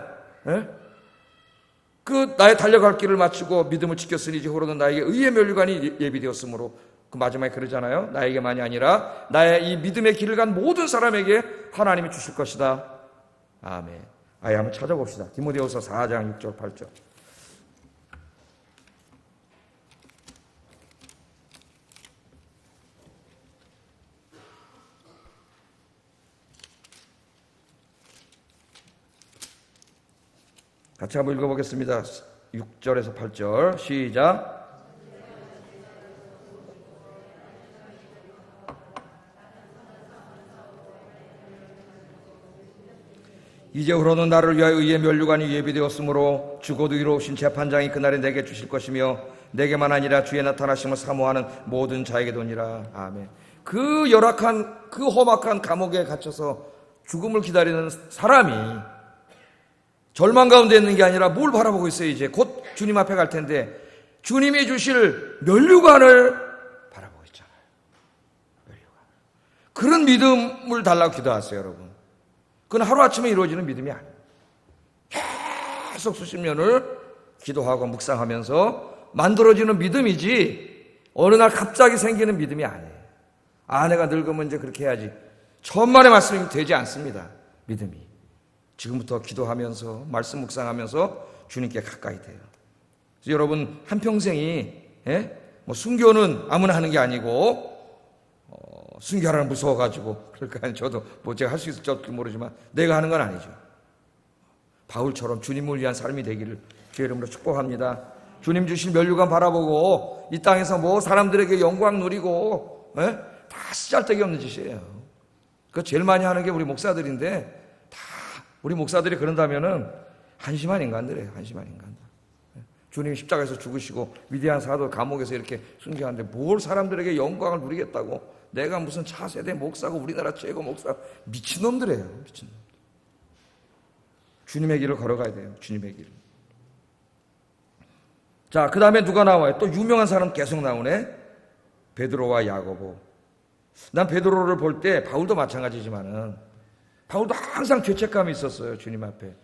그 나의 달려갈 길을 마치고 믿음을 지켰으니 이후로는 나에게 의의 면류관이 예비되었으므로 그 마지막에 그러잖아요. 나에게만이 아니라 나의 이 믿음의 길을 간 모든 사람에게 하나님이 주실 것이다. 아멘. 아예 한번 찾아봅시다. 디모데후서 4장 6절 8절. 같이 한번 읽어보겠습니다. 6절에서 8절 시작. 이제후로는 나를 위하여 의의 면류관이 예비되었으므로 죽어도 의로우신 재판장이 그날에 내게 주실 것이며 내게만 아니라 주의 나타나심을 사모하는 모든 자에게 도니라. 아멘. 그 열악한 그 험악한 감옥에 갇혀서 죽음을 기다리는 사람이 절망 가운데 있는 게 아니라 뭘 바라보고 있어요. 이제 곧 주님 앞에 갈 텐데 주님이 주실 면류관을 바라보고 있잖아요. 면류관. 그런 믿음을 달라고 기도하세요, 여러분. 그건 하루아침에 이루어지는 믿음이 아니에요. 계속 수십 년을 기도하고 묵상하면서 만들어지는 믿음이지 어느 날 갑자기 생기는 믿음이 아니에요. 내가 늙으면 이제 그렇게 해야지. 천만의 말씀이 되지 않습니다. 믿음이. 지금부터 기도하면서 말씀 묵상하면서 주님께 가까이 돼요. 그래서 여러분 한평생이 뭐 순교는 아무나 하는 게 아니고 순교하라는 무서워가지고 그러니까 저도 뭐 제가 할 수 있을지 모르지만 내가 하는 건 아니죠. 바울처럼 주님을 위한 삶이 되기를 주의 이름으로 축복합니다. 주님 주신 면류관 바라보고 이 땅에서 뭐 사람들에게 영광 누리고 다 쓰잘데기 없는 짓이에요. 그 제일 많이 하는 게 우리 목사들인데 다 우리 목사들이 그런다면은 한심한 인간들이에요. 한심한 인간들. 주님이 십자가에서 죽으시고 위대한 사도 감옥에서 이렇게 순교하는데 뭘 사람들에게 영광을 누리겠다고 내가 무슨 차세대 목사고 우리나라 최고 목사 미친놈들이에요. 미친놈. 주님의 길을 걸어가야 돼요. 주님의 길을. 자, 그 다음에 누가 나와요? 또 유명한 사람 계속 나오네. 베드로와 야고보. 난 베드로를 볼 때 바울도 마찬가지지만은 바울도 항상 죄책감이 있었어요. 주님 앞에.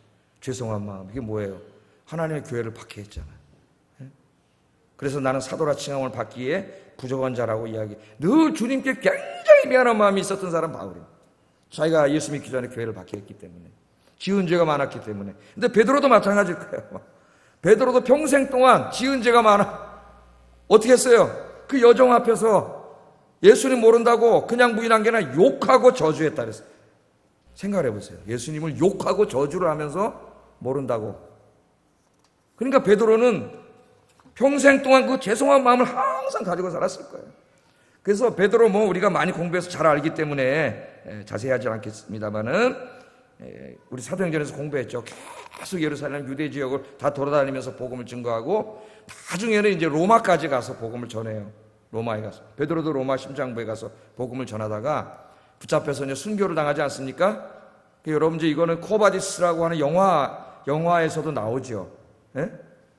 죄송한 마음. 이게 뭐예요? 하나님의 교회를 박해했잖아요. 그래서 나는 사도라 칭함을 받기에 부족한 자라고 이야기. 늘 주님께 굉장히 미안한 마음이 있었던 사람 바울이에요. 자기가 예수 믿기 전에 교회를 박해했기 때문에. 지은 죄가 많았기 때문에. 근데 베드로도 마찬가지일 거예요. 베드로도 평생 동안 지은 죄가 많아. 어떻게 했어요? 그 여종 앞에서 예수님 모른다고 그냥 부인한 게 아니라 욕하고 저주했다 그랬어요. 생각을 해보세요. 예수님을 욕하고 저주를 하면서 모른다고. 그러니까 베드로는 평생 동안 그 죄송한 마음을 항상 가지고 살았을 거예요. 그래서 베드로 뭐 우리가 많이 공부해서 잘 알기 때문에 자세히 하지 않겠습니다만은 우리 사도행전에서 공부했죠. 계속 예루살렘 유대 지역을 다 돌아다니면서 복음을 증거하고 나중에는 이제 로마까지 가서 복음을 전해요. 로마에 가서. 베드로도 로마 심장부에 가서 복음을 전하다가 붙잡혀서 이제 순교를 당하지 않습니까? 여러분 이제 이거는 코바디스라고 하는 영화에서도 나오죠.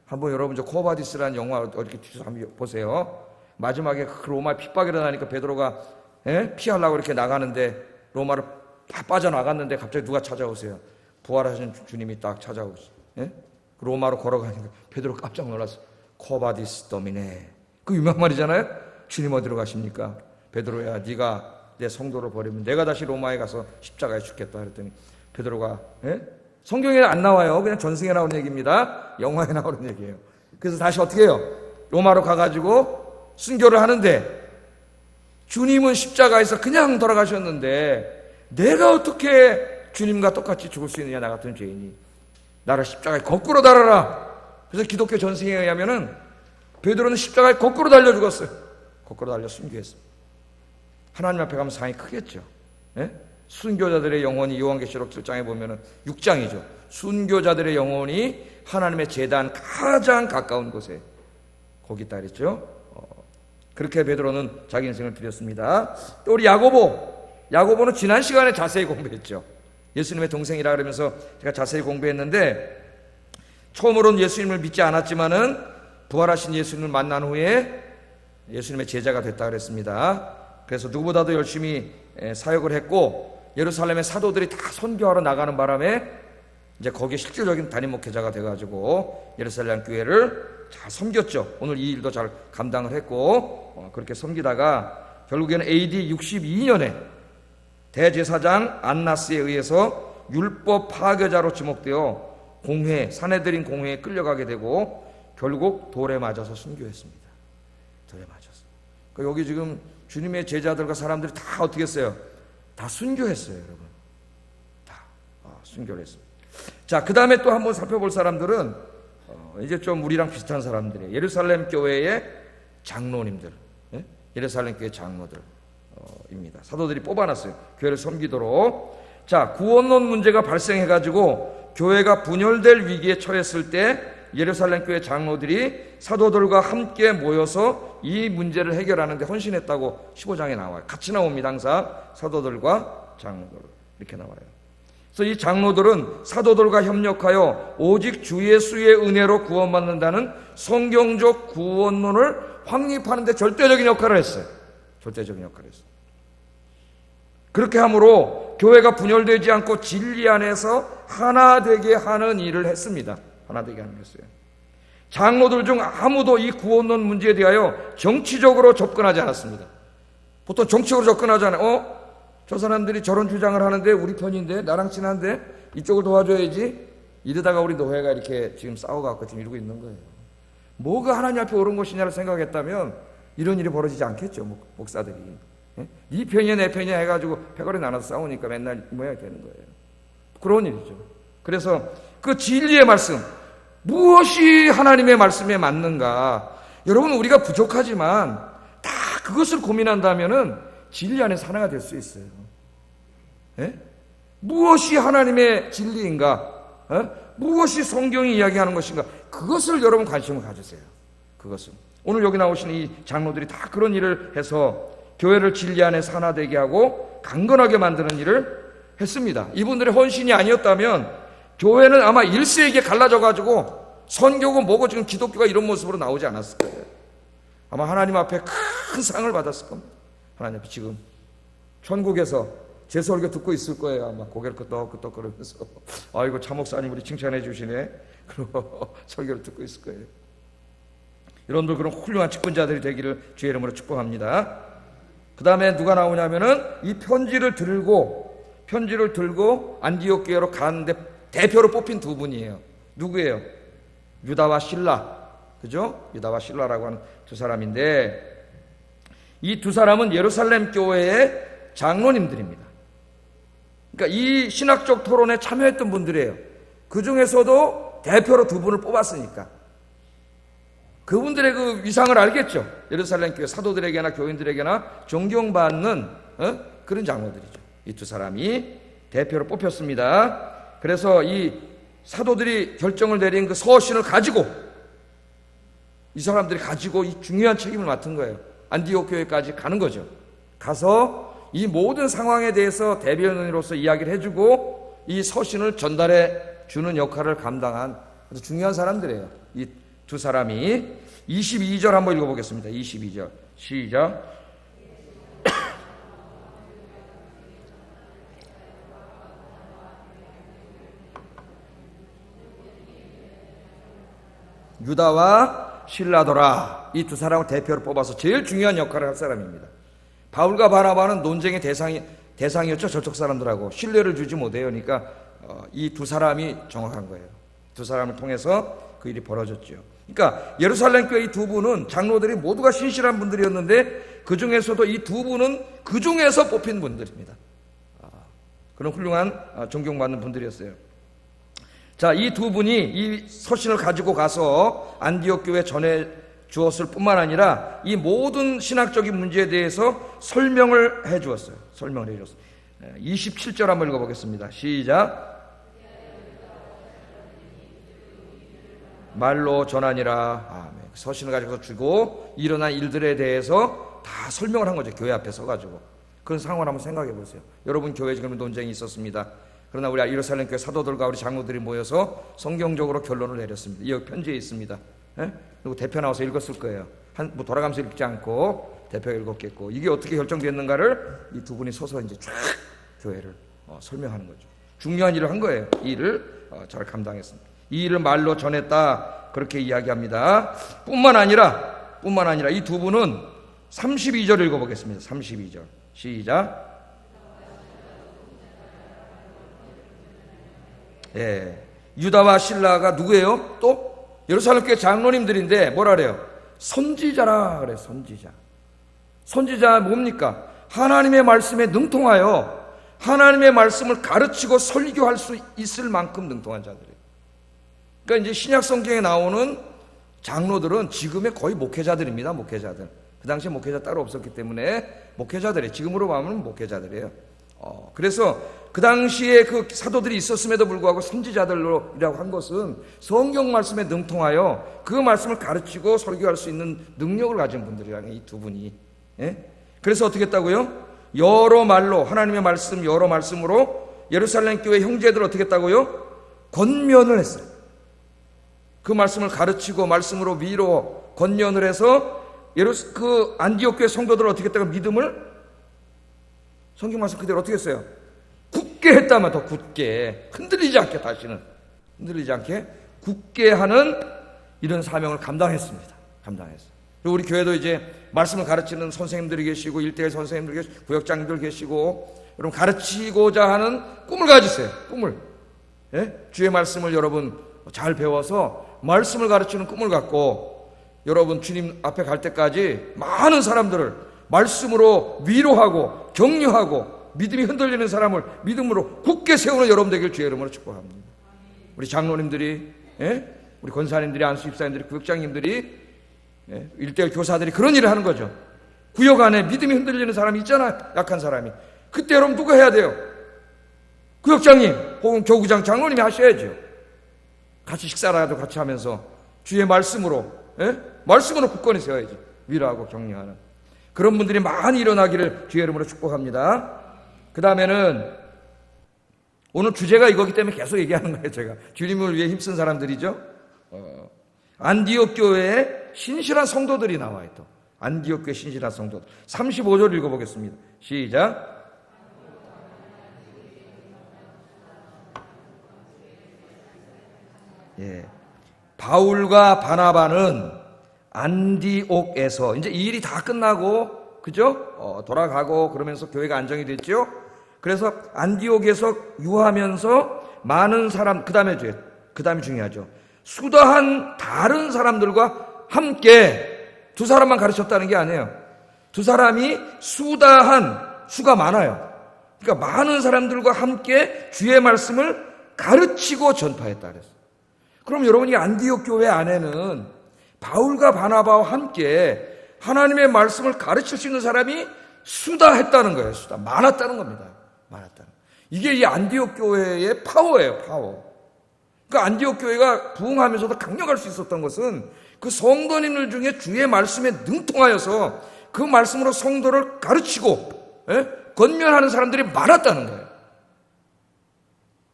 한번 여러분 저 코바디스라는 영화 어떻게 뒤에서 한번 보세요. 마지막에 그 로마 핍박이 일어나니까 베드로가 피하려고 이렇게 나가는데 로마를 다 빠져나갔는데 갑자기 누가 찾아오세요? 부활하신 주님이 딱 찾아오세요. 로마로 걸어가니까 베드로 깜짝 놀랐어. 코바디스 도미네. 그 유명한 말이잖아요. 주님 어디로 가십니까? 베드로야, 네가 내 성도를 버리면 내가 다시 로마에 가서 십자가에 죽겠다 그랬더니 베드로가 성경에 안 나와요. 그냥 전승에 나오는 얘기입니다. 영화에 나오는 얘기예요. 그래서 다시 어떻게 해요? 로마로 가가지고 순교를 하는데 주님은 십자가에서 그냥 돌아가셨는데 내가 어떻게 주님과 똑같이 죽을 수 있느냐, 나 같은 죄인이. 나를 십자가에 거꾸로 달아라. 그래서 기독교 전승에 의하면은 베드로는 십자가에 거꾸로 달려 죽었어요. 거꾸로 달려 순교했습니다. 하나님 앞에 가면 상이 크겠죠. 순교자들의 영혼이 요한계시록 7장에 보면은 6장이죠. 순교자들의 영혼이 하나님의 제단 가장 가까운 곳에 거기 있다 그랬죠. 그렇게 베드로는 자기 인생을 드렸습니다. 또 우리 야고보는 지난 시간에 자세히 공부했죠. 예수님의 동생이라 그러면서 제가 자세히 공부했는데 처음으로는 예수님을 믿지 않았지만은 부활하신 예수님을 만난 후에 예수님의 제자가 됐다 그랬습니다. 그래서 누구보다도 열심히 사역을 했고 예루살렘의 사도들이 다 선교하러 나가는 바람에 이제 거기에 실질적인 담임 목회자가 돼가지고 예루살렘 교회를 잘 섬겼죠. 오늘 이 일도 잘 감당을 했고 그렇게 섬기다가 결국에는 AD 62년에 대제사장 안나스에 의해서 율법 파괴자로 지목되어 사내들인 공회에 끌려가게 되고 결국 돌에 맞아서 순교했습니다. 돌에 맞아서. 여기 지금 주님의 제자들과 사람들이 다 어떻게 했어요? 다 순교했어요, 여러분. 다 순교를 했습니다. 자, 그 다음에 또 한번 살펴볼 사람들은 이제 좀 우리랑 비슷한 사람들이에요. 예루살렘 교회의 장로님들, 예루살렘 교회 장로들입니다. 사도들이 뽑아놨어요. 교회를 섬기도록. 자, 구원론 문제가 발생해가지고 교회가 분열될 위기에 처했을 때 예루살렘 교회 장로들이 사도들과 함께 모여서 이 문제를 해결하는 데 헌신했다고 15장에 나와요. 같이 나옵니다. 항상 사도들과 장로들 이렇게 나와요. 그래서 이 장로들은 사도들과 협력하여 오직 주 예수의 은혜로 구원받는다는 성경적 구원론을 확립하는 데 절대적인 역할을 했어요. 절대적인 역할을 했어요. 그렇게 함으로 교회가 분열되지 않고 진리 안에서 하나 되게 하는 일을 했습니다. 하나 되게 하는 것이에요. 장로들 중 아무도 이 구원론 문제에 대하여 정치적으로 접근하지 않았습니다. 보통 정치적으로 접근하잖아요. 저 사람들이 저런 주장을 하는데 우리 편인데 나랑 친한데 이쪽을 도와줘야지. 이러다가 우리 노회가 이렇게 지금 싸워갖고 지금 이러고 있는 거예요. 뭐가 하나님 앞에 옳은 것이냐를 생각했다면 이런 일이 벌어지지 않겠죠. 목사들이. 네 편이야 내 편이야 해가지고 패거리 나눠서 싸우니까 맨날 이 모양이 되는 거예요. 그런 일이죠. 그래서 그 진리의 말씀, 무엇이 하나님의 말씀에 맞는가? 여러분, 우리가 부족하지만 다 그것을 고민한다면은 진리 안에서 하나가 될 수 있어요. 무엇이 하나님의 진리인가? 무엇이 성경이 이야기하는 것인가? 그것을 여러분 관심을 가지세요. 그것을. 오늘 여기 나오신 이 장로들이 다 그런 일을 해서 교회를 진리 안에서 하나 되게 하고 강건하게 만드는 일을 했습니다. 이분들의 헌신이 아니었다면 교회는 아마 1세기에 갈라져가지고 선교고 뭐고 지금 기독교가 이런 모습으로 나오지 않았을 거예요. 아마 하나님 앞에 큰 상을 받았을 겁니다. 하나님 앞에 지금 천국에서 제 설교 듣고 있을 거예요. 아마 고개를 끄덕끄덕 그러면서 아이고 차 목사님 우리 칭찬해 주시네. 그리고 설교를 듣고 있을 거예요. 여러분들 그런 훌륭한 직분자들이 되기를 주의 이름으로 축복합니다. 그 다음에 누가 나오냐면은 이 편지를 들고 안디옥 교회로 가는데 대표로 뽑힌 두 분이에요. 누구예요? 유다와 실라. 그죠? 유다와 실라라고 하는 두 사람인데 이 두 사람은 예루살렘 교회의 장로님들입니다. 그러니까 이 신학적 토론에 참여했던 분들이에요. 그 중에서도 대표로 두 분을 뽑았으니까 그분들의 그 위상을 알겠죠. 예루살렘 교회 사도들에게나 교인들에게나 존경받는 그런 장로들이죠. 이 두 사람이 대표로 뽑혔습니다. 그래서 이 사도들이 결정을 내린 그 서신을 가지고 이 사람들이 가지고 이 중요한 책임을 맡은 거예요. 안디옥 교회까지 가는 거죠. 가서 이 모든 상황에 대해서 대변인으로서 이야기를 해주고 이 서신을 전달해 주는 역할을 감당한 아주 중요한 사람들이에요. 이 두 사람이 22절 한번 읽어보겠습니다. 22절 시작. 유다와 실라더라. 이 두 사람을 대표로 뽑아서 제일 중요한 역할을 할 사람입니다. 바울과 바나바는 논쟁의 대상이었죠. 저쪽 사람들하고 신뢰를 주지 못해요. 그러니까 이 두 사람이 정확한 거예요. 두 사람을 통해서 그 일이 벌어졌죠. 그러니까 예루살렘 교회 이 두 분은 장로들이 모두가 신실한 분들이었는데 그 중에서도 이 두 분은 그 중에서 뽑힌 분들입니다. 그런 훌륭한 존경받는 분들이었어요. 자, 이 두 분이 이 서신을 가지고 가서 안디옥 교회에 전해 주었을 뿐만 아니라 이 모든 신학적인 문제에 대해서 설명을 해 주었어요. 설명을 해 주었어요. 27절 한번 읽어보겠습니다. 시작. 말로 전하니라. 아멘. 서신을 가지고 주고 일어난 일들에 대해서 다 설명을 한 거죠. 교회 앞에 서가지고. 그런 상황을 한번 생각해 보세요. 여러분 교회에 지금 논쟁이 있었습니다. 그러나 우리 예루살렘 교회 사도들과 우리 장로들이 모여서 성경적으로 결론을 내렸습니다. 이 편지에 있습니다. 그리고 대표 나와서 읽었을 거예요. 뭐 돌아가면서 읽지 않고 대표가 읽었겠고, 이게 어떻게 결정됐는가를 이 두 분이 서서 이제 쫙 교회를 설명하는 거죠. 중요한 일을 한 거예요. 이 일을 잘 감당했습니다. 이 일을 말로 전했다, 그렇게 이야기합니다. 뿐만 아니라 이 두 분은 32절 읽어보겠습니다. 32절 시작. 예, 유다와 실라가 누구예요? 또 예루살렘 교회 장로님들인데 뭐라 그래요? 선지자라 그래. 선지자 뭡니까? 하나님의 말씀에 능통하여 하나님의 말씀을 가르치고 설교할 수 있을 만큼 능통한 자들이에요. 그러니까 이제 신약 성경에 나오는 장로들은 지금의 거의 목회자들입니다. 목회자들. 그 당시에 목회자 따로 없었기 때문에 목회자들이에요. 지금으로 보면 목회자들이에요. 그래서 그 당시에 그 사도들이 있었음에도 불구하고 선지자들이라고 한 것은 성경 말씀에 능통하여 그 말씀을 가르치고 설교할 수 있는 능력을 가진 분들이라는 이 두 분이. 예? 그래서 어떻게 했다고요? 여러 말로, 하나님의 말씀 여러 말씀으로 예루살렘 교회 형제들을 어떻게 했다고요? 권면을 했어요. 그 말씀을 가르치고 말씀으로 위로 권면을 해서 그 안디옥 교회 성도들을 어떻게 했다고? 믿음을 성경 말씀 그대로 어떻게 했어요? 굳게 했다면 더 굳게, 흔들리지 않게, 다시는 흔들리지 않게 굳게 하는 이런 사명을 감당했습니다. 그리고 우리 교회도 이제 말씀을 가르치는 선생님들이 계시고 1대1 선생님들 계시고 구역장님들 계시고, 여러분 가르치고자 하는 꿈을 가지세요. 꿈을. 예? 주의 말씀을 여러분 잘 배워서 말씀을 가르치는 꿈을 갖고 여러분 주님 앞에 갈 때까지 많은 사람들을 말씀으로 위로하고 격려하고 믿음이 흔들리는 사람을 믿음으로 굳게 세우는 여러분 되길 주의 이름으로 축복합니다. 우리 장로님들이, 우리 권사님들이, 안수 집사님들이, 구역장님들이, 1대1 교사들이 그런 일을 하는 거죠. 구역 안에 믿음이 흔들리는 사람이 있잖아요. 약한 사람이. 그때 여러분 누가 해야 돼요? 구역장님 혹은 교구장 장로님이 하셔야죠. 같이 식사라도 같이 하면서 주의 말씀으로, 말씀으로 굳건히 세워야지. 위로하고 격려하는 그런 분들이 많이 일어나기를 주의 이름으로 축복합니다. 그 다음에는 오늘 주제가 이거기 때문에 계속 얘기하는 거예요. 제가 주님을 위해 힘쓴 사람들이죠. 안디옥 교회에 신실한 성도들이 나와요. 또 안디옥 교회 신실한 성도들. 35절 읽어보겠습니다. 시작. 예, 바울과 바나바는 안디옥에서 이제 이 일이 다 끝나고, 그죠? 돌아가고 그러면서 교회가 안정이 됐죠. 그래서 안디옥에서 유하면서 많은 사람, 그 다음에 중요하죠. 수다한 다른 사람들과 함께, 두 사람만 가르쳤다는 게 아니에요. 두 사람이 수다한, 수가 많아요. 그러니까 많은 사람들과 함께 주의 말씀을 가르치고 전파했다 그랬어요. 그럼 여러분이 안디옥 교회 안에는 바울과 바나바와 함께 하나님의 말씀을 가르칠 수 있는 사람이 수다했다는 거예요. 많았다는 겁니다. 이게 이 안디옥 교회의 파워예요. 파워. 그러니까 안디옥 교회가 부흥하면서도 강력할 수 있었던 것은 그 성도님들 중에 주의 말씀에 능통하여서 그 말씀으로 성도를 가르치고 권면하는 사람들이 많았다는 거예요.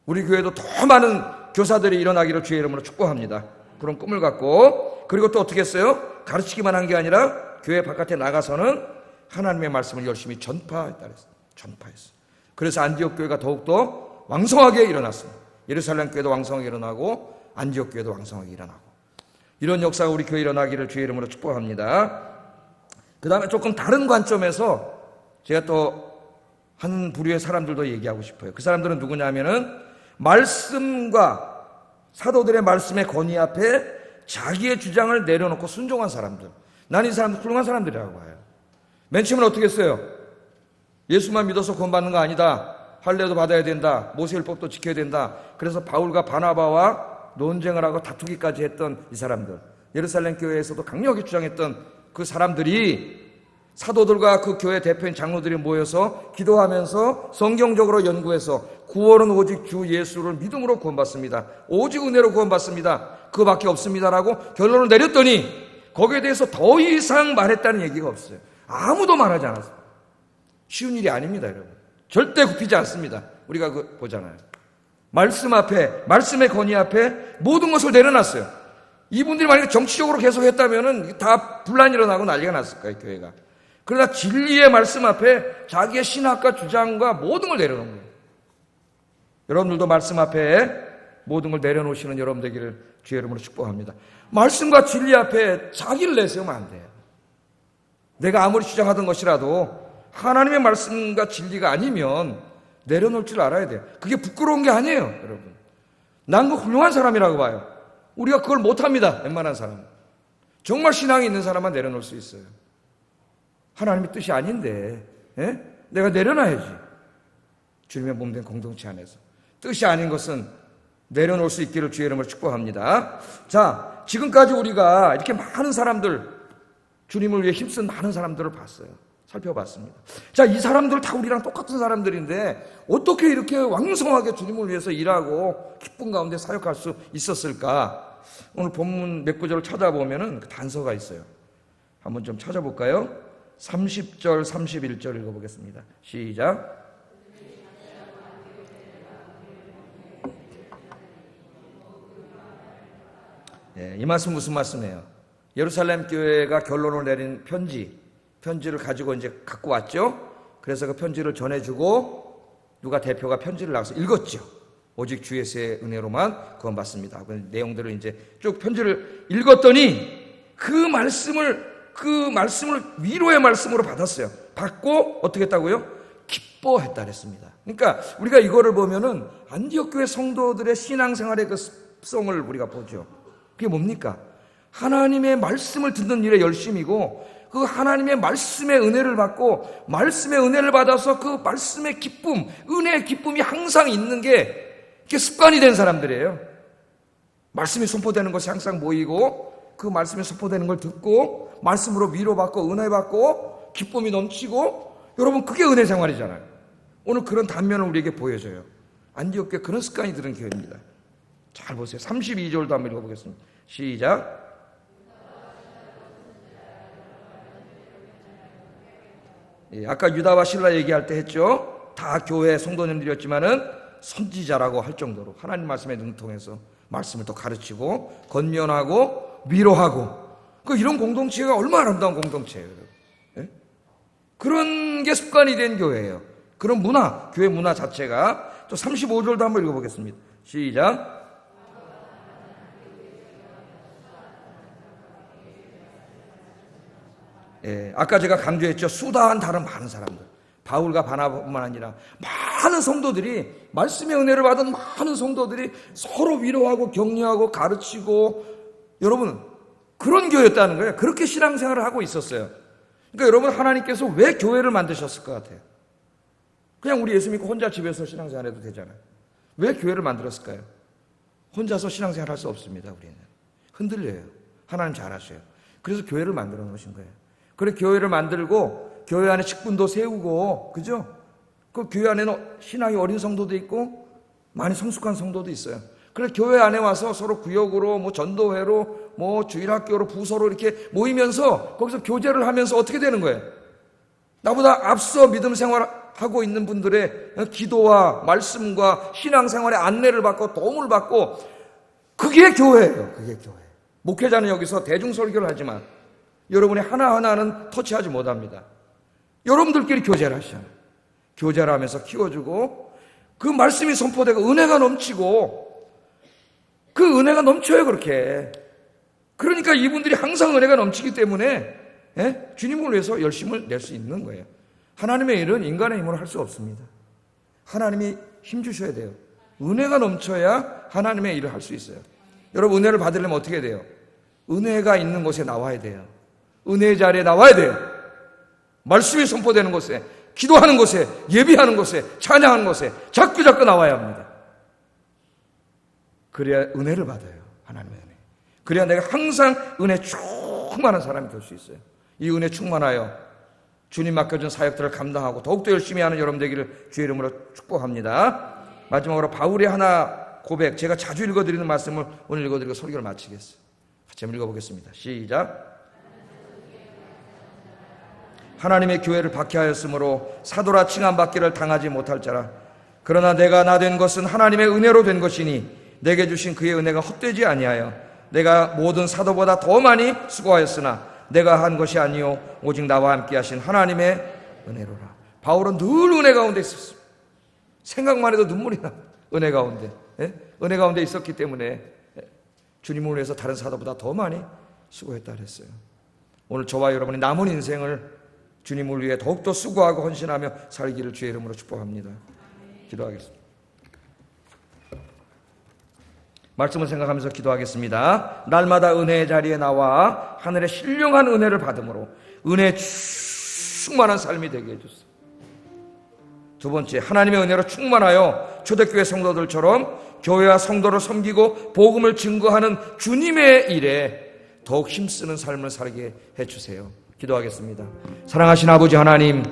우리 교회도 더 많은 교사들이 일어나기를 주의 이름으로 축복합니다. 그런 꿈을 갖고, 그리고 또 어떻게 했어요? 가르치기만 한 게 아니라 교회 바깥에 나가서는 하나님의 말씀을 열심히 전파했다. 전파했어요. 그래서 안디옥 교회가 더욱더 왕성하게 일어났습니다. 예루살렘 교회도 왕성하게 일어나고 안디옥 교회도 왕성하게 일어나고, 이런 역사가 우리 교회에 일어나기를 주의 이름으로 축복합니다. 그 다음에 조금 다른 관점에서 제가 또 한 부류의 사람들도 얘기하고 싶어요. 그 사람들은 누구냐면은 말씀과 사도들의 말씀의 권위 앞에 자기의 주장을 내려놓고 순종한 사람들. 난 이 사람들 훌륭한 사람들이라고 봐요. 맨 처음엔 어떻게 했어요? 예수만 믿어서 구원받는 거 아니다. 할례도 받아야 된다. 모세율법도 지켜야 된다. 그래서 바울과 바나바와 논쟁을 하고 다투기까지 했던 이 사람들, 예루살렘 교회에서도 강력히 주장했던 그 사람들이 사도들과 그 교회 대표인 장로들이 모여서 기도하면서 성경적으로 연구해서 구원은 오직 주 예수를 믿음으로 구원받습니다. 오직 은혜로 구원받습니다. 그밖에 없습니다라고 결론을 내렸더니 거기에 대해서 더 이상 말했다는 얘기가 없어요. 아무도 말하지 않았어요. 쉬운 일이 아닙니다, 여러분. 절대 굽히지 않습니다. 우리가 보잖아요. 말씀 앞에, 말씀의 권위 앞에 모든 것을 내려놨어요. 이분들이 만약에 정치적으로 계속 했다면은 다 분란이 일어나고 난리가 났을 거예요, 교회가. 그러나 진리의 말씀 앞에 자기의 신학과 주장과 모든 걸 내려놓은 거예요. 여러분들도 말씀 앞에 모든 걸 내려놓으시는 여러분 되기를 주의 이름으로 축복합니다. 말씀과 진리 앞에 자기를 내세우면 안 돼요. 내가 아무리 주장하던 것이라도 하나님의 말씀과 진리가 아니면 내려놓을 줄 알아야 돼요. 그게 부끄러운 게 아니에요, 여러분. 난 그 훌륭한 사람이라고 봐요. 우리가 그걸 못합니다, 웬만한 사람은. 정말 신앙이 있는 사람만 내려놓을 수 있어요. 하나님의 뜻이 아닌데 내가 내려놔야지. 주님의 몸된 공동체 안에서 뜻이 아닌 것은 내려놓을 수 있기를 주의 이름으로 축복합니다. 자, 지금까지 우리가 이렇게 많은 사람들, 주님을 위해 힘쓴 많은 사람들을 봤어요. 살펴봤습니다. 자, 이 사람들 다 우리랑 똑같은 사람들인데 어떻게 이렇게 왕성하게 주님을 위해서 일하고 기쁨 가운데 사역할 수 있었을까? 오늘 본문 몇 구절을 찾아보면은 그 단서가 있어요. 한번 좀 찾아볼까요? 30절, 31절 읽어보겠습니다. 시작. 이 말씀 무슨 말씀이에요? 예루살렘 교회가 결론을 내린 편지를 가지고 이제 갖고 왔죠. 그래서 그 편지를 전해주고 누가 대표가 편지를 나와서 읽었죠. 오직 주 예수의 은혜로만 구원받습니다. 그 내용들을 이제 쭉 편지를 읽었더니 그 말씀을 위로의 말씀으로 받았어요. 받고 어떻게 했다고요? 기뻐했다 그랬습니다. 그러니까 우리가 이거를 보면은 안디옥 교회 성도들의 신앙생활의 그 습성을 우리가 보죠. 그게 뭡니까? 하나님의 말씀을 듣는 일에 열심이고 그 하나님의 말씀의 은혜를 받고 말씀의 은혜를 받아서 그 말씀의 기쁨, 은혜의 기쁨이 항상 있는 게 이게 습관이 된 사람들이에요. 말씀이 선포되는 것이 항상 모이고 그 말씀이 선포되는 걸 듣고 말씀으로 위로받고 은혜받고 기쁨이 넘치고, 여러분 그게 은혜 생활이잖아요. 오늘 그런 단면을 우리에게 보여줘요. 안디옥 교회 그런 습관이 들은 교회입니다. 잘 보세요. 32절도 한번 읽어보겠습니다. 시작. 아까 유다와 실라 얘기할 때 했죠. 다 교회 성도님들이었지만은 선지자라고 할 정도로 하나님 말씀에 능통해서 말씀을 또 가르치고 권면하고 위로하고, 이런 공동체가 얼마나 아름다운 공동체예요. 예? 그런 게 습관이 된 교회예요. 그런 문화, 교회 문화 자체가. 또 35절도 한번 읽어보겠습니다. 시작. 아까 제가 강조했죠. 수다한 다른 많은 사람들, 바울과 바나바뿐만 아니라 많은 성도들이, 말씀의 은혜를 받은 많은 성도들이 서로 위로하고 격려하고 가르치고, 여러분 그런 교회였다는 거예요. 그렇게 신앙생활을 하고 있었어요. 그러니까 여러분, 하나님께서 왜 교회를 만드셨을 것 같아요? 그냥 우리 예수 믿고 혼자 집에서 신앙생활 해도 되잖아요. 왜 교회를 만들었을까요? 혼자서 신앙생활 할 수 없습니다. 우리는 흔들려요. 하나님 잘하셔요. 그래서 교회를 만들어 놓으신 거예요. 그래 교회를 만들고 교회 안에 직분도 세우고, 그죠? 그 교회 안에는 신앙이 어린 성도도 있고 많이 성숙한 성도도 있어요. 그래서 교회 안에 와서 서로 구역으로, 전도회로, 주일학교로, 부서로 이렇게 모이면서 거기서 교제를 하면서 어떻게 되는 거예요? 나보다 앞서 믿음 생활하고 있는 분들의 기도와 말씀과 신앙생활의 안내를 받고 도움을 받고, 그게 교회예요. 그게 교회. 목회자는 여기서 대중설교를 하지만 여러분이 하나하나는 터치하지 못합니다. 여러분들끼리 교제를 하시잖아요. 교제를 하면서 키워주고 그 말씀이 선포되고 은혜가 넘치고 그 은혜가 넘쳐요. 그렇게. 그러니까 이분들이 항상 은혜가 넘치기 때문에 주님을 위해서 열심을 낼 수 있는 거예요. 하나님의 일은 인간의 힘으로 할 수 없습니다. 하나님이 힘 주셔야 돼요. 은혜가 넘쳐야 하나님의 일을 할 수 있어요. 여러분, 은혜를 받으려면 어떻게 돼요? 은혜가 있는 곳에 나와야 돼요. 은혜의 자리에 나와야 돼요. 말씀이 선포되는 곳에, 기도하는 곳에, 예비하는 곳에, 찬양하는 곳에 자꾸 나와야 합니다. 그래야 은혜를 받아요. 하나님의 은혜. 그래야 내가 항상 은혜 충만한 사람이 될 수 있어요. 이 은혜 충만하여 주님 맡겨준 사역들을 감당하고 더욱더 열심히 하는 여러분 되기를 주의 이름으로 축복합니다. 마지막으로 바울의 하나 고백, 제가 자주 읽어드리는 말씀을 오늘 읽어드리고 설교를 마치겠어요. 같이 한번 읽어보겠습니다. 시작. 하나님의 교회를 박해하였으므로 사도라 칭함받기를 당하지 못할 자라. 그러나 내가 나 된 것은 하나님의 은혜로 된 것이니 내게 주신 그의 은혜가 헛되지 아니하여 내가 모든 사도보다 더 많이 수고하였으나 내가 한 것이 아니요 오직 나와 함께 하신 하나님의 은혜로라. 바울은 늘 은혜 가운데 있었습니다. 생각만 해도 눈물이 나. 은혜 가운데. 은혜 가운데 있었기 때문에 주님을 위해서 다른 사도보다 더 많이 수고했다 그랬어요. 오늘 저와 여러분이 남은 인생을 주님을 위해 더욱더 수고하고 헌신하며 살기를 주의 이름으로 축복합니다. 기도하겠습니다. 말씀을 생각하면서 기도하겠습니다. 날마다 은혜의 자리에 나와 하늘의 신령한 은혜를 받음으로 은혜에 충만한 삶이 되게 해주세요. 두 번째, 하나님의 은혜로 충만하여 초대교회 성도들처럼 교회와 성도를 섬기고 복음을 증거하는 주님의 일에 더욱 힘쓰는 삶을 살게 해주세요. 기도하겠습니다. 사랑하신 아버지 하나님,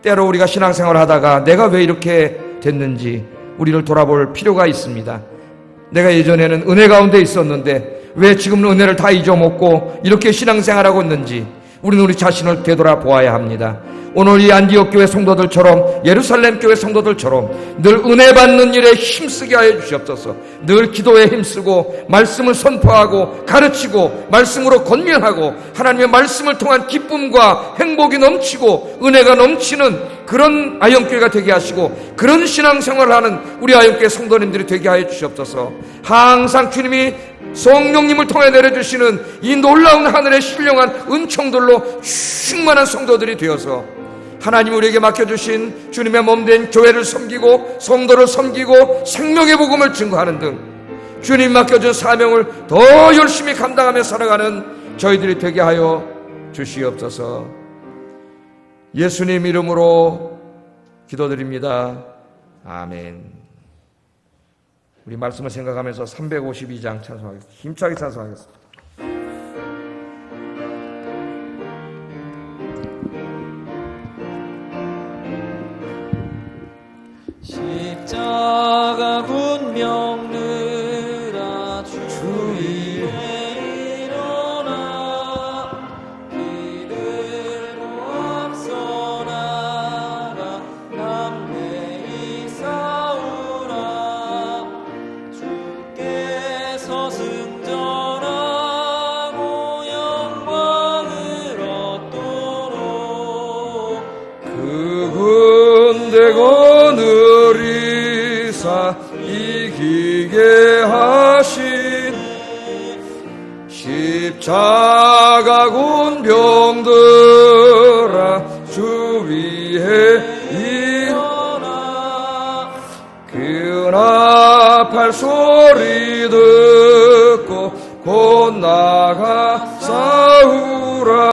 때로 우리가 신앙생활을 하다가 내가 왜 이렇게 됐는지 우리를 돌아볼 필요가 있습니다. 내가 예전에는 은혜 가운데 있었는데 왜 지금은 은혜를 다 잊어먹고 이렇게 신앙생활하고 있는지 우리는 우리 자신을 되돌아보아야 합니다. 오늘 이 안디옥 교회 성도들처럼 예루살렘 교회 성도들처럼 늘 은혜 받는 일에 힘쓰게 하여 주시옵소서. 늘 기도에 힘쓰고 말씀을 선포하고 가르치고 말씀으로 권면하고 하나님의 말씀을 통한 기쁨과 행복이 넘치고 은혜가 넘치는 그런 아영교회가 되게 하시고 그런 신앙생활을 하는 우리 아영교회 성도님들이 되게 하여 주시옵소서. 항상 주님이 성령님을 통해 내려주시는 이 놀라운 하늘의 신령한 은총들로 충만한 성도들이 되어서 하나님 우리에게 맡겨주신 주님의 몸된 교회를 섬기고 성도를 섬기고 생명의 복음을 증거하는 등 주님 맡겨준 사명을 더 열심히 감당하며 살아가는 저희들이 되게 하여 주시옵소서. 예수님 이름으로 기도드립니다. 아멘. 우리 말씀을 생각하면서 352장 찬송하겠습니다. 힘차게 찬송하겠습니다. 십자가 군명느라 주위에 일어나 기들고 앞서 나가 담대히 싸우라. 주께서 승전하고 영광을 얻도록 그 군대고 느리사 이기게 하신 십자가 군병들아 주 위에 일어나 그나팔 소리 듣고 곧 나가 싸우라.